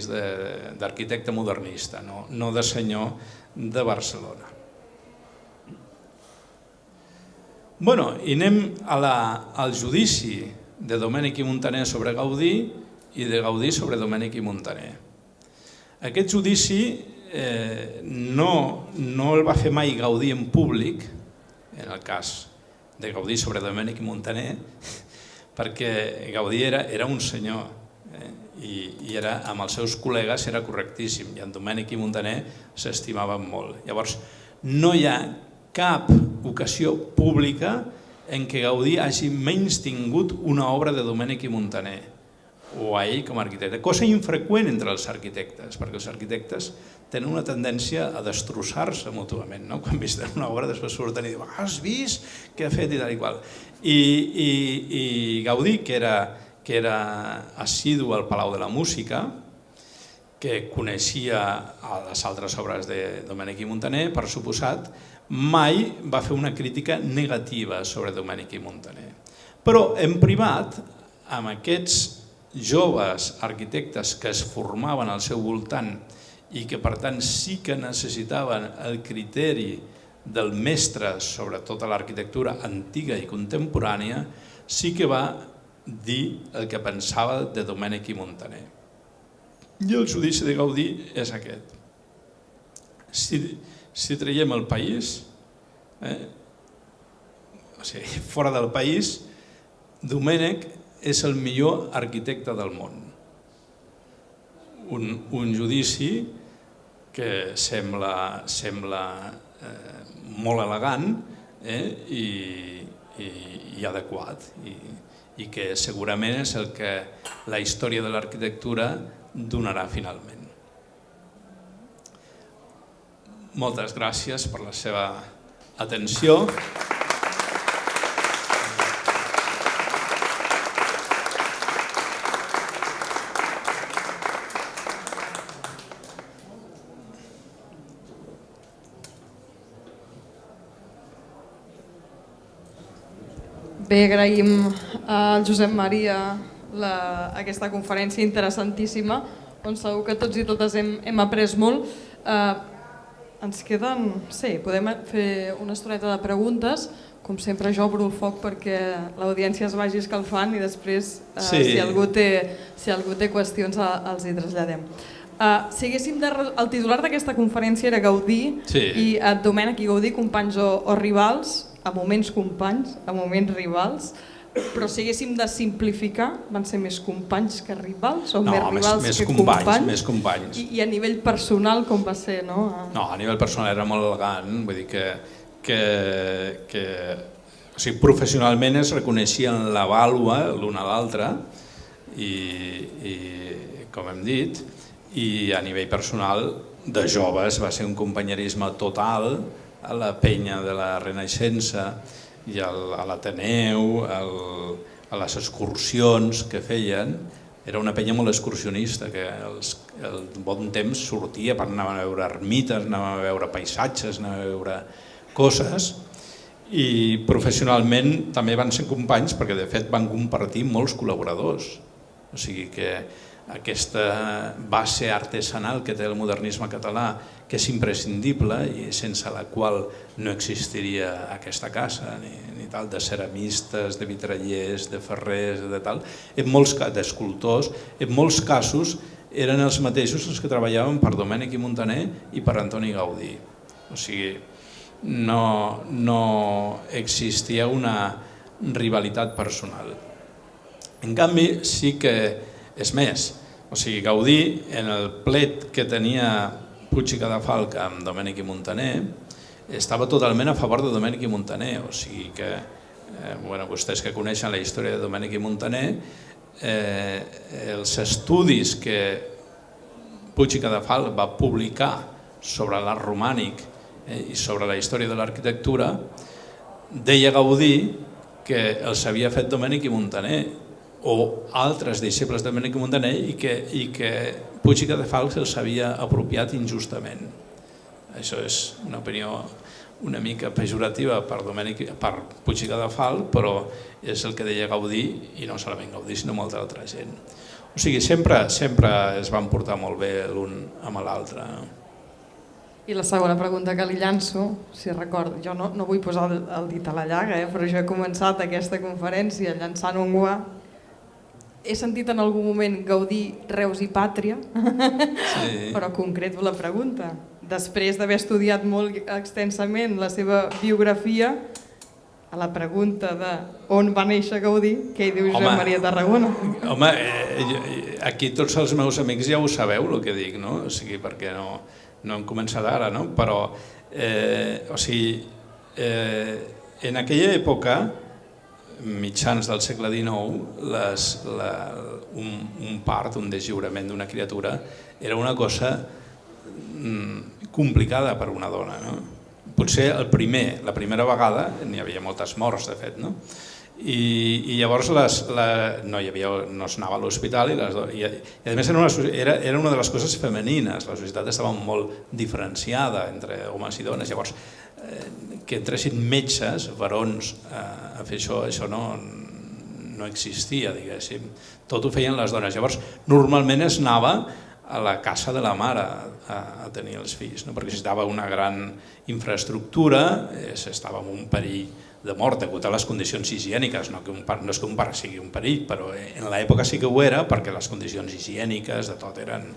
d'arquitecte modernista, no de senyor de Barcelona. I anem al judici de Domènech i Montaner sobre Gaudí i de Gaudí sobre Domènech i Montaner. Aquest judici no el va fer mai Gaudí en públic, en el cas de Gaudí sobre Domènech i Montaner, perquè Gaudí era un senyor i amb els seus col·legues era correctíssim, i en Domènech i Montaner s'estimaven molt. Llavors, no hi ha cap ocasió pública en què Gaudí hagi menystingut una obra de Domènech i Montaner o a ell com a arquitecte, cosa infreqüent entre els arquitectes, perquè els arquitectes tenen una tendència a destrossar-se mútuament, quan visten una obra després surten i diuen has vist què ha fet i tal i qual. I Gaudí, que era assidu al Palau de la Música, que coneixia les altres obres de Domènech i Montaner, per suposat, mai va fer una crítica negativa sobre Domènech i Montaner. Però en privat, amb aquests joves arquitectes que es formaven al seu voltant i que per tant sí que necessitaven el criteri del mestre sobre tota l'arquitectura antiga i contemporània, sí que va dir el que pensava de Domènech i Montaner. I el judici de Gaudí és aquest. Si traiem el país, fora del país, Domènech és el millor arquitecte del món. Un judici que sembla molt elegant i adequat i que segurament és el que la història de l'arquitectura donarà finalment. Moltes gràcies per la seva atenció. Bé, agraïm al Josep Maria aquesta conferència interessantíssima, on segur que tots i totes hem après molt. Ens queden... Sí, podem fer una estoneta de preguntes. Com sempre jo obro el foc perquè l'audiència es vagi escalfant i després si algú té qüestions els hi traslladem. El titular d'aquesta conferència era Gaudí i Domènech i Gaudí, companys o rivals, a moments companys, a moments rivals, però si haguéssim de simplificar, van ser més companys que rivals o més rivals que companys? Més companys. I a nivell personal com va ser? No, a nivell personal era molt elegant, vull dir que professionalment es reconeixien la vàlua l'un a l'altre i com hem dit, i a nivell personal de joves va ser un companyerisme total a la penya de la Renaixença i a l'Ateneu, a les excursions que feien. Era una penya molt excursionista, que el bon temps sortia per anar a veure ermites, anar a veure paisatges, anar a veure coses, i professionalment també van ser companys perquè de fet van compartir molts col·laboradors. O sigui que aquesta base artesanal que té el modernisme català, que és imprescindible i sense la qual no existiria aquesta casa, ni tal, de ceramistes, de vitrallers, de ferrers, d'escultors, en molts casos eren els mateixos els que treballaven per Domènech i Montaner i per Antoni Gaudí. O sigui, no existia una rivalitat personal. En canvi, sí que és més, o sigui, Gaudí, en el plet que tenia Puig i Cadafalch amb Domènech i Montaner, estava totalment a favor de Domènech i Montaner, o sigui que, vostès que coneixen la història de Domènech i Montaner, els estudis que Puig i Cadafalch va publicar sobre l'art romànic i sobre la història de l'arquitectura, deia Gaudí que els havia fet Domènech i Montaner, o altres deixebles de Domènech i Montaner, i que Puig i Cadafalch se'ls havia apropiat injustament. Això és una opinió una mica pejorativa per Puig i Cadafalch, però és el que deia Gaudí, i no solament Gaudí, sinó molta altra gent. O sigui, sempre es van portar molt bé l'un amb l'altre. I la segona pregunta que li llanço, si recordo, jo no vull posar el dit a la llaga, però jo he començat aquesta conferència llançant un guà. He sentit en algun moment Gaudí, Reus i Pàtria, sí. Però concret la pregunta. Després d'haver estudiat molt extensament la seva biografia, a la pregunta de on va néixer Gaudí, què hi diu Josep Maria Tarragona? Home, aquí tots els meus amics ja ho sabeu el que dic, no? O sigui, perquè no hem començat ara, no? Però, o sigui, en aquella època, mitjans del segle XIX, un part, un deslliurament d'una criatura, era una cosa complicada per una dona, no? Potser la primera vegada, n'hi havia moltes morts, de fet, no? I llavors no es anava a l'hospital i a més era una de les coses femenines, la societat estava molt diferenciada entre homes i dones, llavors que entressin metges, varons, a fer això no existia, diguéssim, tot ho feien les dones, llavors normalment es anava a la casa de la mare a tenir els fills, perquè si estava una gran infraestructura, s'estava en un perill de mort degut a les condicions higièniques, no és que un part sigui un perill, però en l'època sí que ho era perquè les condicions higièniques de tot eren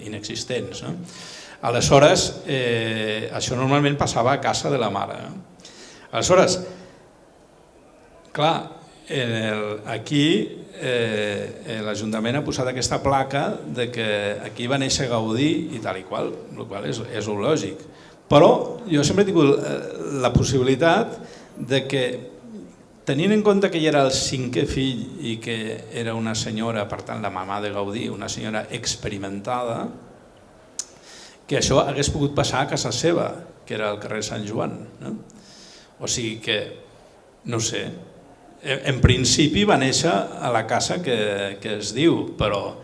inexistents. Aleshores, això normalment passava a casa de la mare. Aleshores, clar, aquí l'Ajuntament ha posat aquesta placa de que aquí va néixer Gaudí i tal i qual, el qual és lògic. Però jo sempre he tingut la possibilitat de que, tenint en compte que ell era el cinquè fill i que era una senyora, per tant la mamà de Gaudí, una senyora experimentada, que això hagués pogut passar a casa seva, que era al carrer Sant Joan. O sigui que, no sé, en principi va néixer a la casa que es diu, però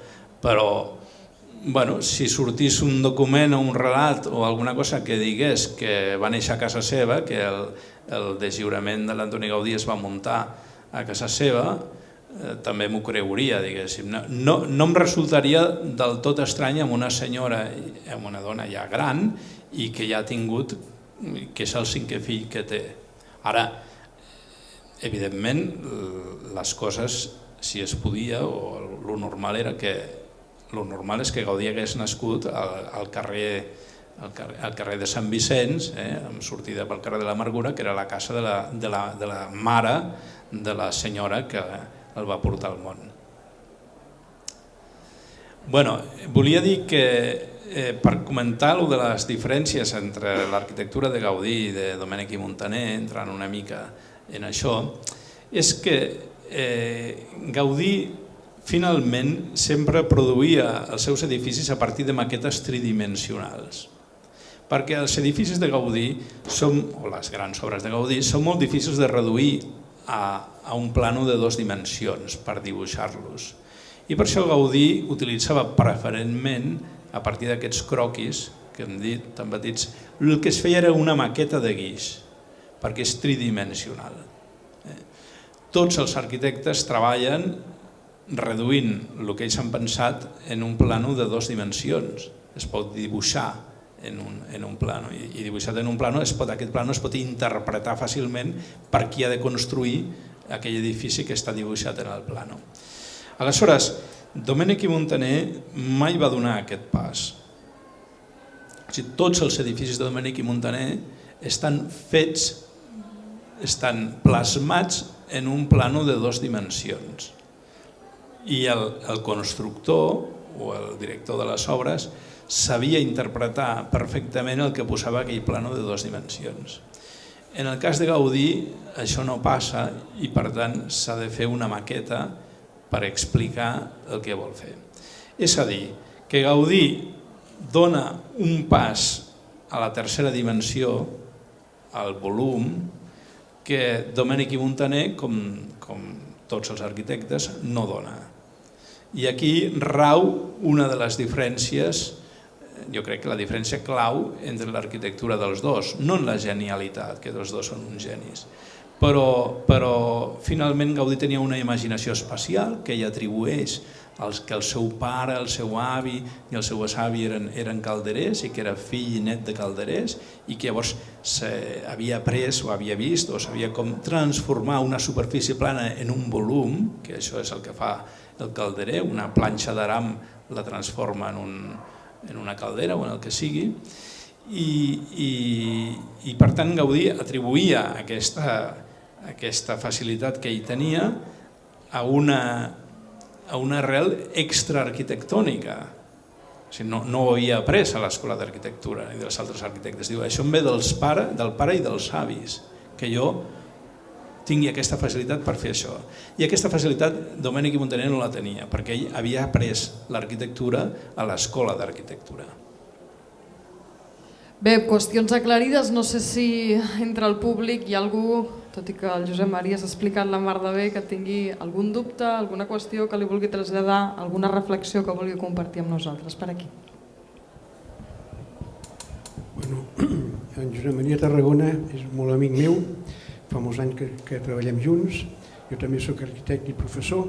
si sortís un document o un relat o alguna cosa que digués que va néixer a casa seva, que el deslliurament de l'Antoni Gaudí es va muntar a casa seva, també m'ho creuria, diguéssim. No em resultaria del tot estrany amb una senyora, amb una dona ja gran i que ja ha tingut, que és el cinquè fill que té. Ara, evidentment, les coses, si es podia, o el normal era que el normal és que Gaudí hagués nascut al carrer de Sant Vicenç, amb sortida pel carrer de l'Amargura, que era la casa de la mare de la senyora que el va portar al món. Volia dir que, per comentar de les diferències entre l'arquitectura de Gaudí i de Domènech i Muntaner, entrant una mica en això, és que Gaudí finalment sempre produïa els seus edificis a partir de maquetes tridimensionals. Perquè els edificis de Gaudí, o les grans obres de Gaudí, són molt difícils de reduir a un plano de 2 dimensions per dibuixar-los. I per això Gaudí utilitzava preferentment, a partir d'aquests croquis que hem dit, tan petits, el que es feia era una maqueta de guix, perquè és tridimensional. Tots els arquitectes treballen reduint el que ells han pensat en un plano de 2 dimensions. Es pot dibuixar en un plano i dibuixat en un plano, aquest plano es pot interpretar fàcilment per qui ha de construir aquell edifici que està dibuixat en el plano. Aleshores, Domènech i Muntaner mai va donar aquest pas. Tots els edificis de Domènech i Muntaner estan plasmats en un plano de 2 dimensions. I el constructor o el director de les obres sabia interpretar perfectament el que posava aquell plano de 2 dimensions. En el cas de Gaudí això no passa i per tant s'ha de fer una maqueta per explicar el que vol fer. És a dir, que Gaudí dona un pas a la tercera dimensió, al volum, que Domènech i Muntaner, com tots els arquitectes, no dona. I aquí rau una de les diferències jo crec que la diferència clau entre l'arquitectura dels dos, no en la genialitat, que els dos són uns genis, però finalment Gaudí tenia una imaginació espacial que ell atribueix que el seu pare, el seu avi i el seu besavi eren calderers i que era fill i net de calderers i que llavors havia après o havia vist o sabia com transformar una superfície plana en un volum, que això és el que fa el calderer, una planxa d'aram la transforma en una caldera o en el que sigui, i per tant Gaudí atribuïa aquesta facilitat que ell tenia a una arrel extraarquitectònica. No ho havia après a l'escola d'arquitectura i dels altres arquitectes. Diu, això em ve del pare i dels avis, que jo tingui aquesta facilitat per fer això. I aquesta facilitat Domènech i Muntaner no la tenia, perquè ell havia après l'arquitectura a l'escola d'arquitectura. Bé, qüestions aclarides. No sé si entre el públic hi ha algú, tot i que el Josep Maria s'ha explicat la mar de bé, que tingui algun dubte, alguna qüestió que li vulgui traslladar, alguna reflexió que vulgui compartir amb nosaltres. Per aquí. Bueno, en Josep Maria Tarragona és molt amic meu, fa molts anys que treballem junts, jo també soc arquitecte i professor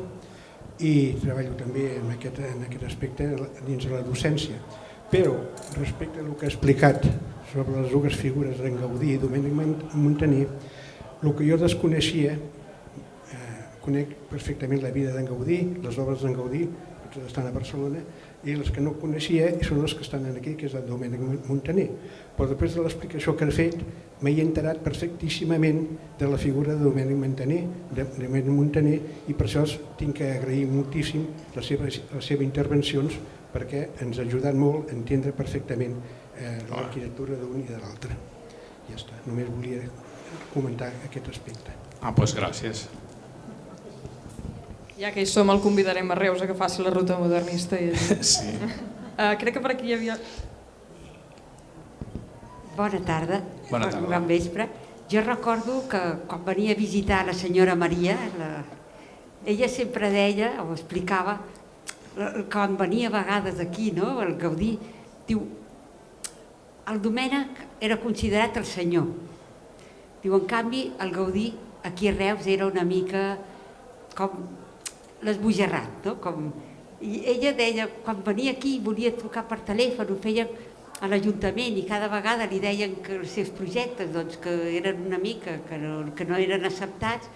i treballo també en aquest aspecte dins de la docència. Però respecte al que ha explicat sobre les dues figures d'en Gaudí i Domènech Muntaner, el que jo desconeixia, conec perfectament la vida d'en Gaudí, les obres d'en Gaudí, totes estan a Barcelona, i les que no coneixia són les que estan aquí, que és el Domènech Muntaner. Però després de l'explicació que ha fet, m'he enterat perfectíssimament de la figura de Domènech Muntaner, i per això tinc que agrair moltíssim les seves intervencions, perquè ens ha ajudat molt a entendre perfectament l'arquitectura d'un i de l'altre. Ja està, només volia comentar aquest aspecte. Doncs gràcies. Ja que hi som, el convidarem a Reus a que faci la ruta modernista. Sí. Crec que per aquí hi havia... Bona tarda. Bona tarda. Bon vespre. Jo recordo que quan venia a visitar la senyora Maria, ella sempre deia o explicava, quan venia a vegades aquí, el Gaudí, diu, el Domènech era considerat el senyor. Diu, en canvi, el Gaudí aquí a Reus era una mica com l'esbojarrat, no? I ella deia, quan venia aquí volia trucar per telèfon, ho feia a l'Ajuntament i cada vegada li deien que els seus projectes que eren una mica, que no eren acceptats,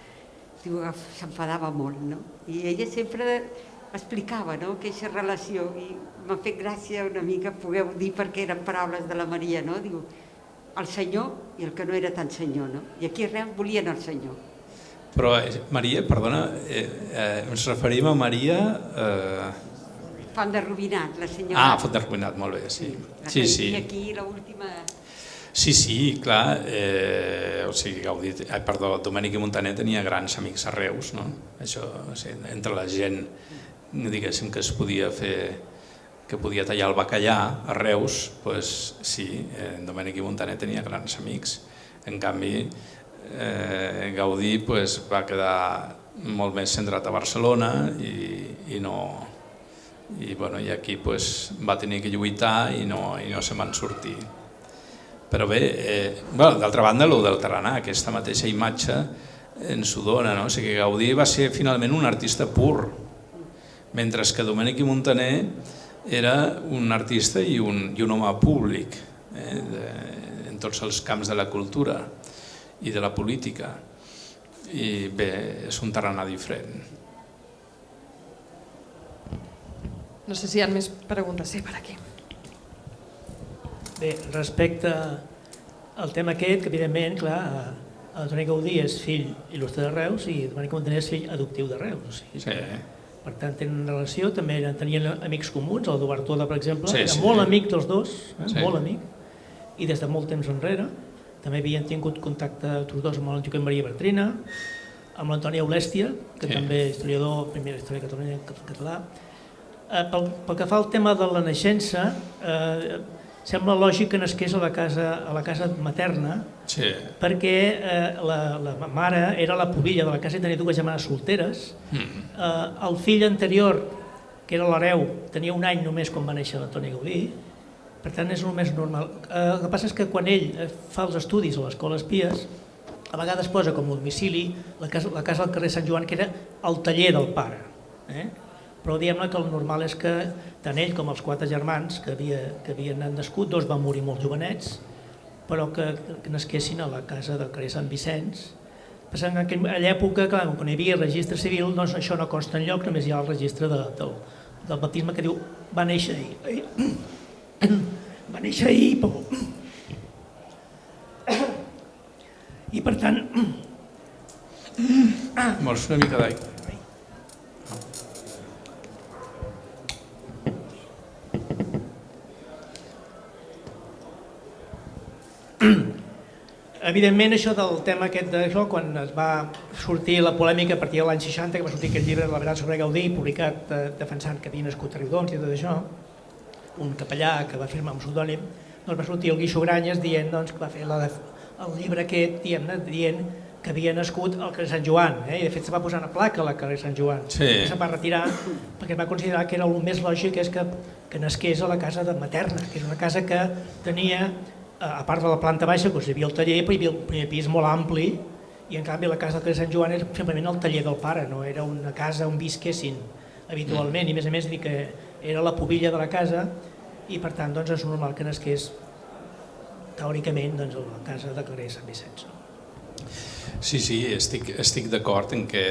s'enfadava molt, no? I ella sempre explicava aquesta relació i m'ha fet gràcia una mica poder dir perquè eren paraules de la Maria, no? Diu, el senyor i el que no era tan senyor, no? I aquí a Reus volien el senyor. Però, Maria, perdona, ens referim a Maria... Font de Rubinat, la senyora... Font de Rubinat, molt bé, sí. Sí. I aquí l'última... Sí, clar. Domènech i Muntaner tenia grans amics a Reus, no? Això, entre la gent, diguéssim, que es podia fer, que podia tallar el bacallà a Reus, doncs sí, Domènech i Muntaner tenia grans amics. En canvi, Gaudí va quedar molt més centrat a Barcelona i aquí va tenir que lluitar i no se'n van sortir. Però bé, d'altra banda, el del Tarannà, aquesta mateixa imatge ens ho dona, no? O sigui, Gaudí va ser finalment un artista pur, mentre que Domènech i Muntaner era un artista i un home públic en tots els camps de la cultura i de la política. I bé, és un tarannà diferent. No sé si hi ha més preguntes. Sí, per aquí. Bé, respecte al tema aquest, que evidentment, clar, el Domènech Gaudí és fill il·lustre de Reus i Domènech Muntaner és fill adoptiu de Reus. Sí. Per tant, tenen una relació, també tenien amics comuns, el Eduard Toda, per exemple, era molt amic dels dos, molt amic, i des de molt temps enrere. També havien tingut contacte tots dos amb el Josep Maria Bartrina, amb l'Antoni Aulèstia, que també és historiador, primera història catalana en català. Pel que fa al tema de la naixença, sembla lògic que nasqués a la casa materna, perquè la mare era la pubilla de la casa i tenia dues germanes solteres. El fill anterior, que era l'hereu, tenia un any només quan va néixer l'Antoni Gaudí, Per tant, és el més normal. El que passa és que quan ell fa els estudis a l'Escola Espies, a vegades posa com a domicili la casa del carrer Sant Joan, que era el taller del pare. Però diguem-ne que el normal és que tant ell com els 4 germans que havien nascut, 2 van morir molt jovenets, però que nasquessin a la casa del carrer Sant Vicenç. Passant que a l'època, quan hi havia registre civil, doncs això no consta enlloc, només hi ha el registre del baptisme que diu va néixer ahir. Va néixer ahir, Pau. I per tant... Vols una mica d'aigua? Evidentment, això del tema aquest d'això, quan es va sortir la polèmica a partir de l'any 60, que va sortir aquest llibre, La veritat sobre Gaudí, publicat defensant que havia nascut a Riudoms i tot això, un capellà que va firmar un pseudònim, doncs va sortir el Guixo Granyes dient que va fer el llibre aquest dient que havia nascut al carrer Sant Joan, i de fet se va posar una placa al carrer Sant Joan. Se va retirar perquè va considerar que era el més lògic que nasqués a la casa materna, que és una casa que tenia, a part de la planta baixa, doncs hi havia el taller, però hi havia el primer pis molt ampli, i en canvi la casa del carrer Sant Joan era simplement el taller del pare, no era una casa on visquessin habitualment, i a més dir que era la pubilla de la casa, i per tant és normal que nasqués teòricament a la casa del carrer Sant Vicenç. Sí, estic d'acord en que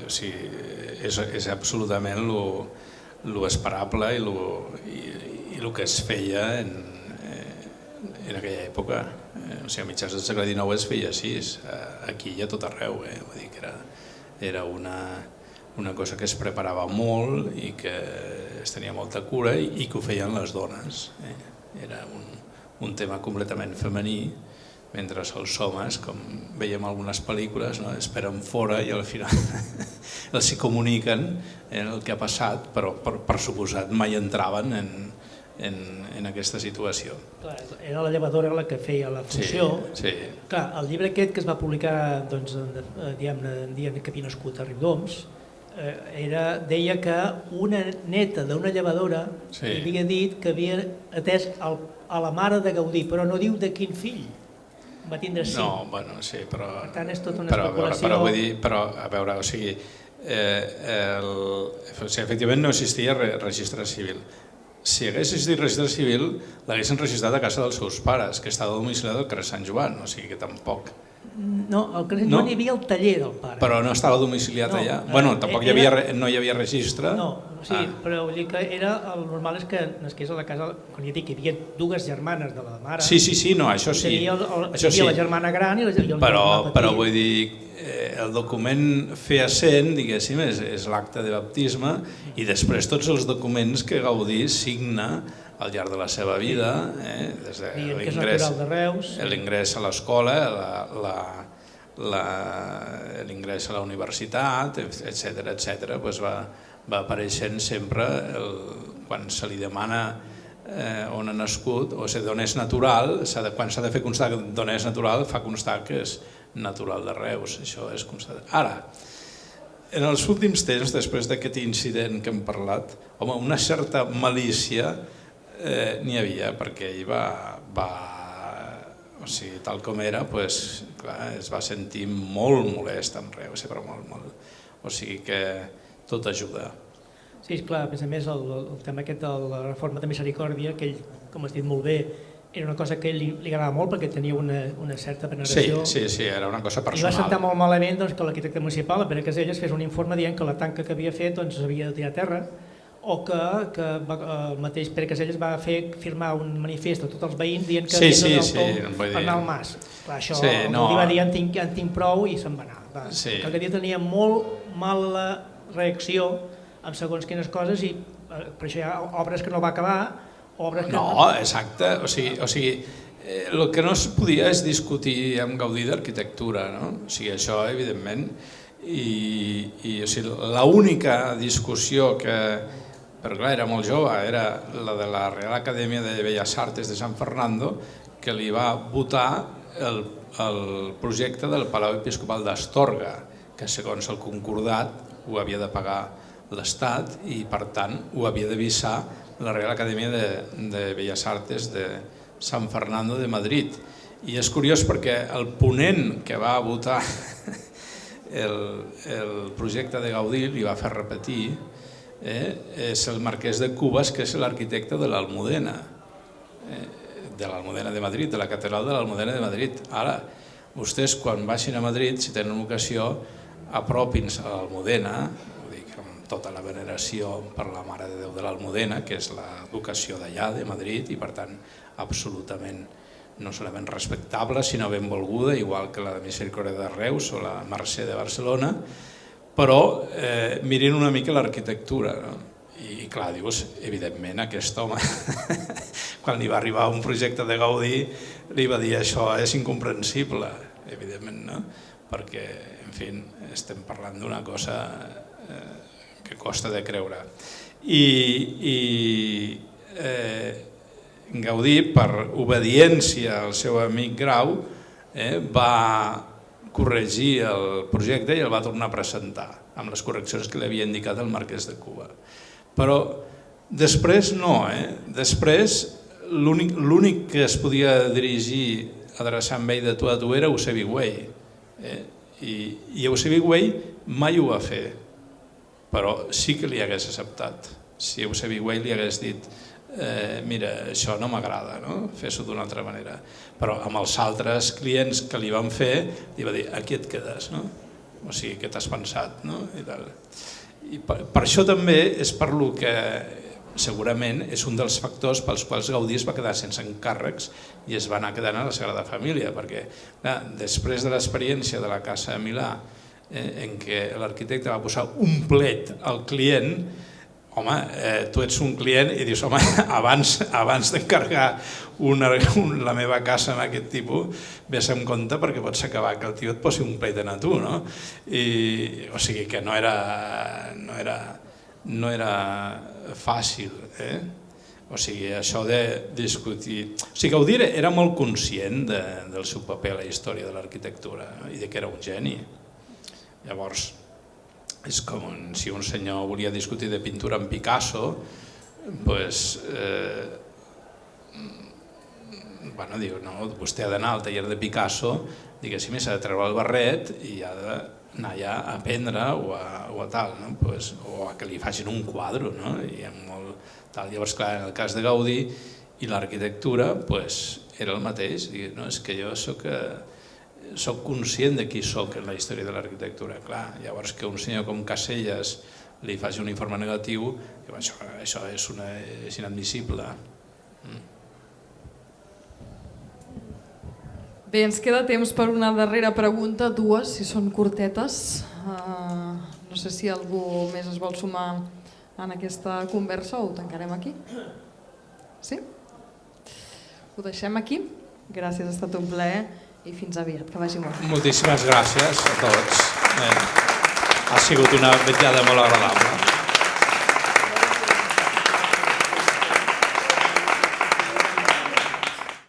és absolutament lo esperable i el que es feia en aquella època. A mitjans del segle XIX es feia així, aquí i a tot arreu. Vull dir que era una cosa que es preparava molt i que es tenia molta cura i que ho feien les dones. Era un tema completament femení, mentre els homes, com veiem en algunes pel·lícules, esperen fora i al final els hi comuniquen el que ha passat, però per suposat mai entraven en aquesta situació. Era la llevadora la que feia la funció. El llibre aquest que es va publicar dient que havia nascut a Riudoms deia que una neta d'una llevadora havia dit que havia atès a la mare de Gaudí, però no diu de quin fill. Va tindre 5. No, bueno, sí, però... Per tant, és tota una especulació... Però, a veure, o sigui, efectivament no existia registre civil. Si hagués existit registre civil, l'haguessin registrat a casa dels seus pares, que estava domiciliat al carrer Sant Joan, o sigui que tampoc... No, al carrer Sant Joan hi havia el taller del pare. Però no estava domiciliat allà? Bueno, tampoc no hi havia registre? No, sí, però vull dir que el normal és que nasqués a la casa, quan ja dic que hi havia 2 germanes de la mare. Sí, no, això sí. Hi havia la germana gran i el germà petit. Però vull dir, el document feacent, diguéssim, és l'acte de baptisme i després tots els documents que Gaudí signa al llarg de la seva vida, des de l'ingrés a l'escola, l'ingrés a la universitat, etc., va apareixent sempre quan se li demana on ha nascut, o sigui, d'on és natural, quan s'ha de fer constar d'on és natural, fa constar que és natural de Reus, això és constatat. Ara, en els últims temps, després d'aquest incident que hem parlat, home, una certa malícia n'hi havia, perquè ell o sigui, tal com era, es va sentir molt molest amb Reus, però molt. O sigui que tot ajuda. Sí, esclar, a més el tema aquest de la reforma de misericòrdia, que ell, com has dit molt bé, era una cosa que a ell li agradava molt perquè tenia una certa veneració. Sí, era una cosa personal. I va sentar molt malament que l'arquitecte municipal, el Pere Caselles, fes un informe dient que la tanca que havia fet s'havia de tirar a terra, o que el mateix Pere Caselles va fer firmar un manifest a tots els veïns dient que havien de donar per anar al mas. Això Gaudí va dir en tinc prou i se'n va anar. Que Gaudí tenia molt mala reacció amb segons quines coses i per això hi ha obres que no va acabar, obres que... No, exacte, o sigui, el que no es podia és discutir amb Gaudí d'arquitectura, no? O sigui, això evidentment, i l'única discussió que... Però clar, era molt jove, era la de la Real Acadèmia de Belles Artes de San Fernando, que li va votar el projecte del Palau Episcopal d'Astorga, que segons el concordat ho havia de pagar l'Estat i per tant ho havia d'avisar la Real Academia de Bellas Artes de San Fernando de Madrid. I és curiós perquè el ponent que va votar el projecte de Gaudí li va fer repetir és el marquès de Cubas, que és l'arquitecte de l'Almudena de Madrid, de la catedral de l'Almudena de Madrid. Ara, vostès quan baixin a Madrid, si tenen ocasió, apropin-se a l'Almudena, amb tota la veneració per la Mare de Déu de l'Almudena, que és l'educació d'allà, de Madrid, i per tant absolutament no solament respectable, sinó benvolguda, igual que la de Misericòrdia de Reus o la Mercè de Barcelona, però mirin una mica l'arquitectura. I clar, dius, evidentment aquest home, quan li va arribar un projecte de Gaudí, li va dir això és incomprensible, evidentment, no? Perquè, en fi, estem parlant d'una cosa que costa de creure. I Gaudí, per obediència al seu amic Grau, va corregir el projecte i el va tornar a presentar amb les correccions que li havia indicat el marquès de Cuba. Però després no, després l'únic que es podia dirigir, adreçar amb ell de tu a tu era Eusebi Güell. I Eusebi Güell mai ho va fer, però sí que li hagués acceptat. Si Eusebi Güell li hagués dit mira, això no m'agrada, fes-ho d'una altra manera. Però amb els altres clients que li van fer, li va dir, aquí et quedes, o sigui, què t'has pensat? I per això també és per lo que segurament és un dels factors pels quals Gaudí es va quedar sense encàrrecs i es va anar quedant a la Sagrada Família, perquè després de l'experiència de la Casa de Milà, en què l'arquitecte va posar un plet al client, home, tu ets un client i dius, home, abans d'encarregar la meva casa amb aquest tipus, vés en compte perquè pots acabar que el tio et posi un plet a tu, no? O sigui que no era fàcil, o sigui, això de discutir... O sigui, Gaudí era molt conscient del seu paper a la història de l'arquitectura i que era un geni. Llavors, és com si un senyor volia discutir de pintura amb Picasso, doncs, diu, no, vostè ha d'anar al taller de Picasso, diguéssim, s'ha de treure el barret i ha d'anar allà a aprendre o a tal, o a que li facin un quadre, i molt tal. Llavors, clar, en el cas de Gaudí i l'arquitectura era el mateix, és que jo soc conscient de qui soc en la història de l'arquitectura. Clar, llavors que un senyor com Caselles li faci un informe negatiu, això és inadmissible. Bé, ens queda temps per una darrera pregunta, dues, si són curtetes. No sé si algú més es vol sumar en aquesta conversa o ho tancarem aquí. Sí? Ho deixem aquí. Gràcies, ha estat un plaer. I fins aviat, que vagi molt bé. Moltíssimes gràcies a tots. Ha sigut una vetllada molt agradable.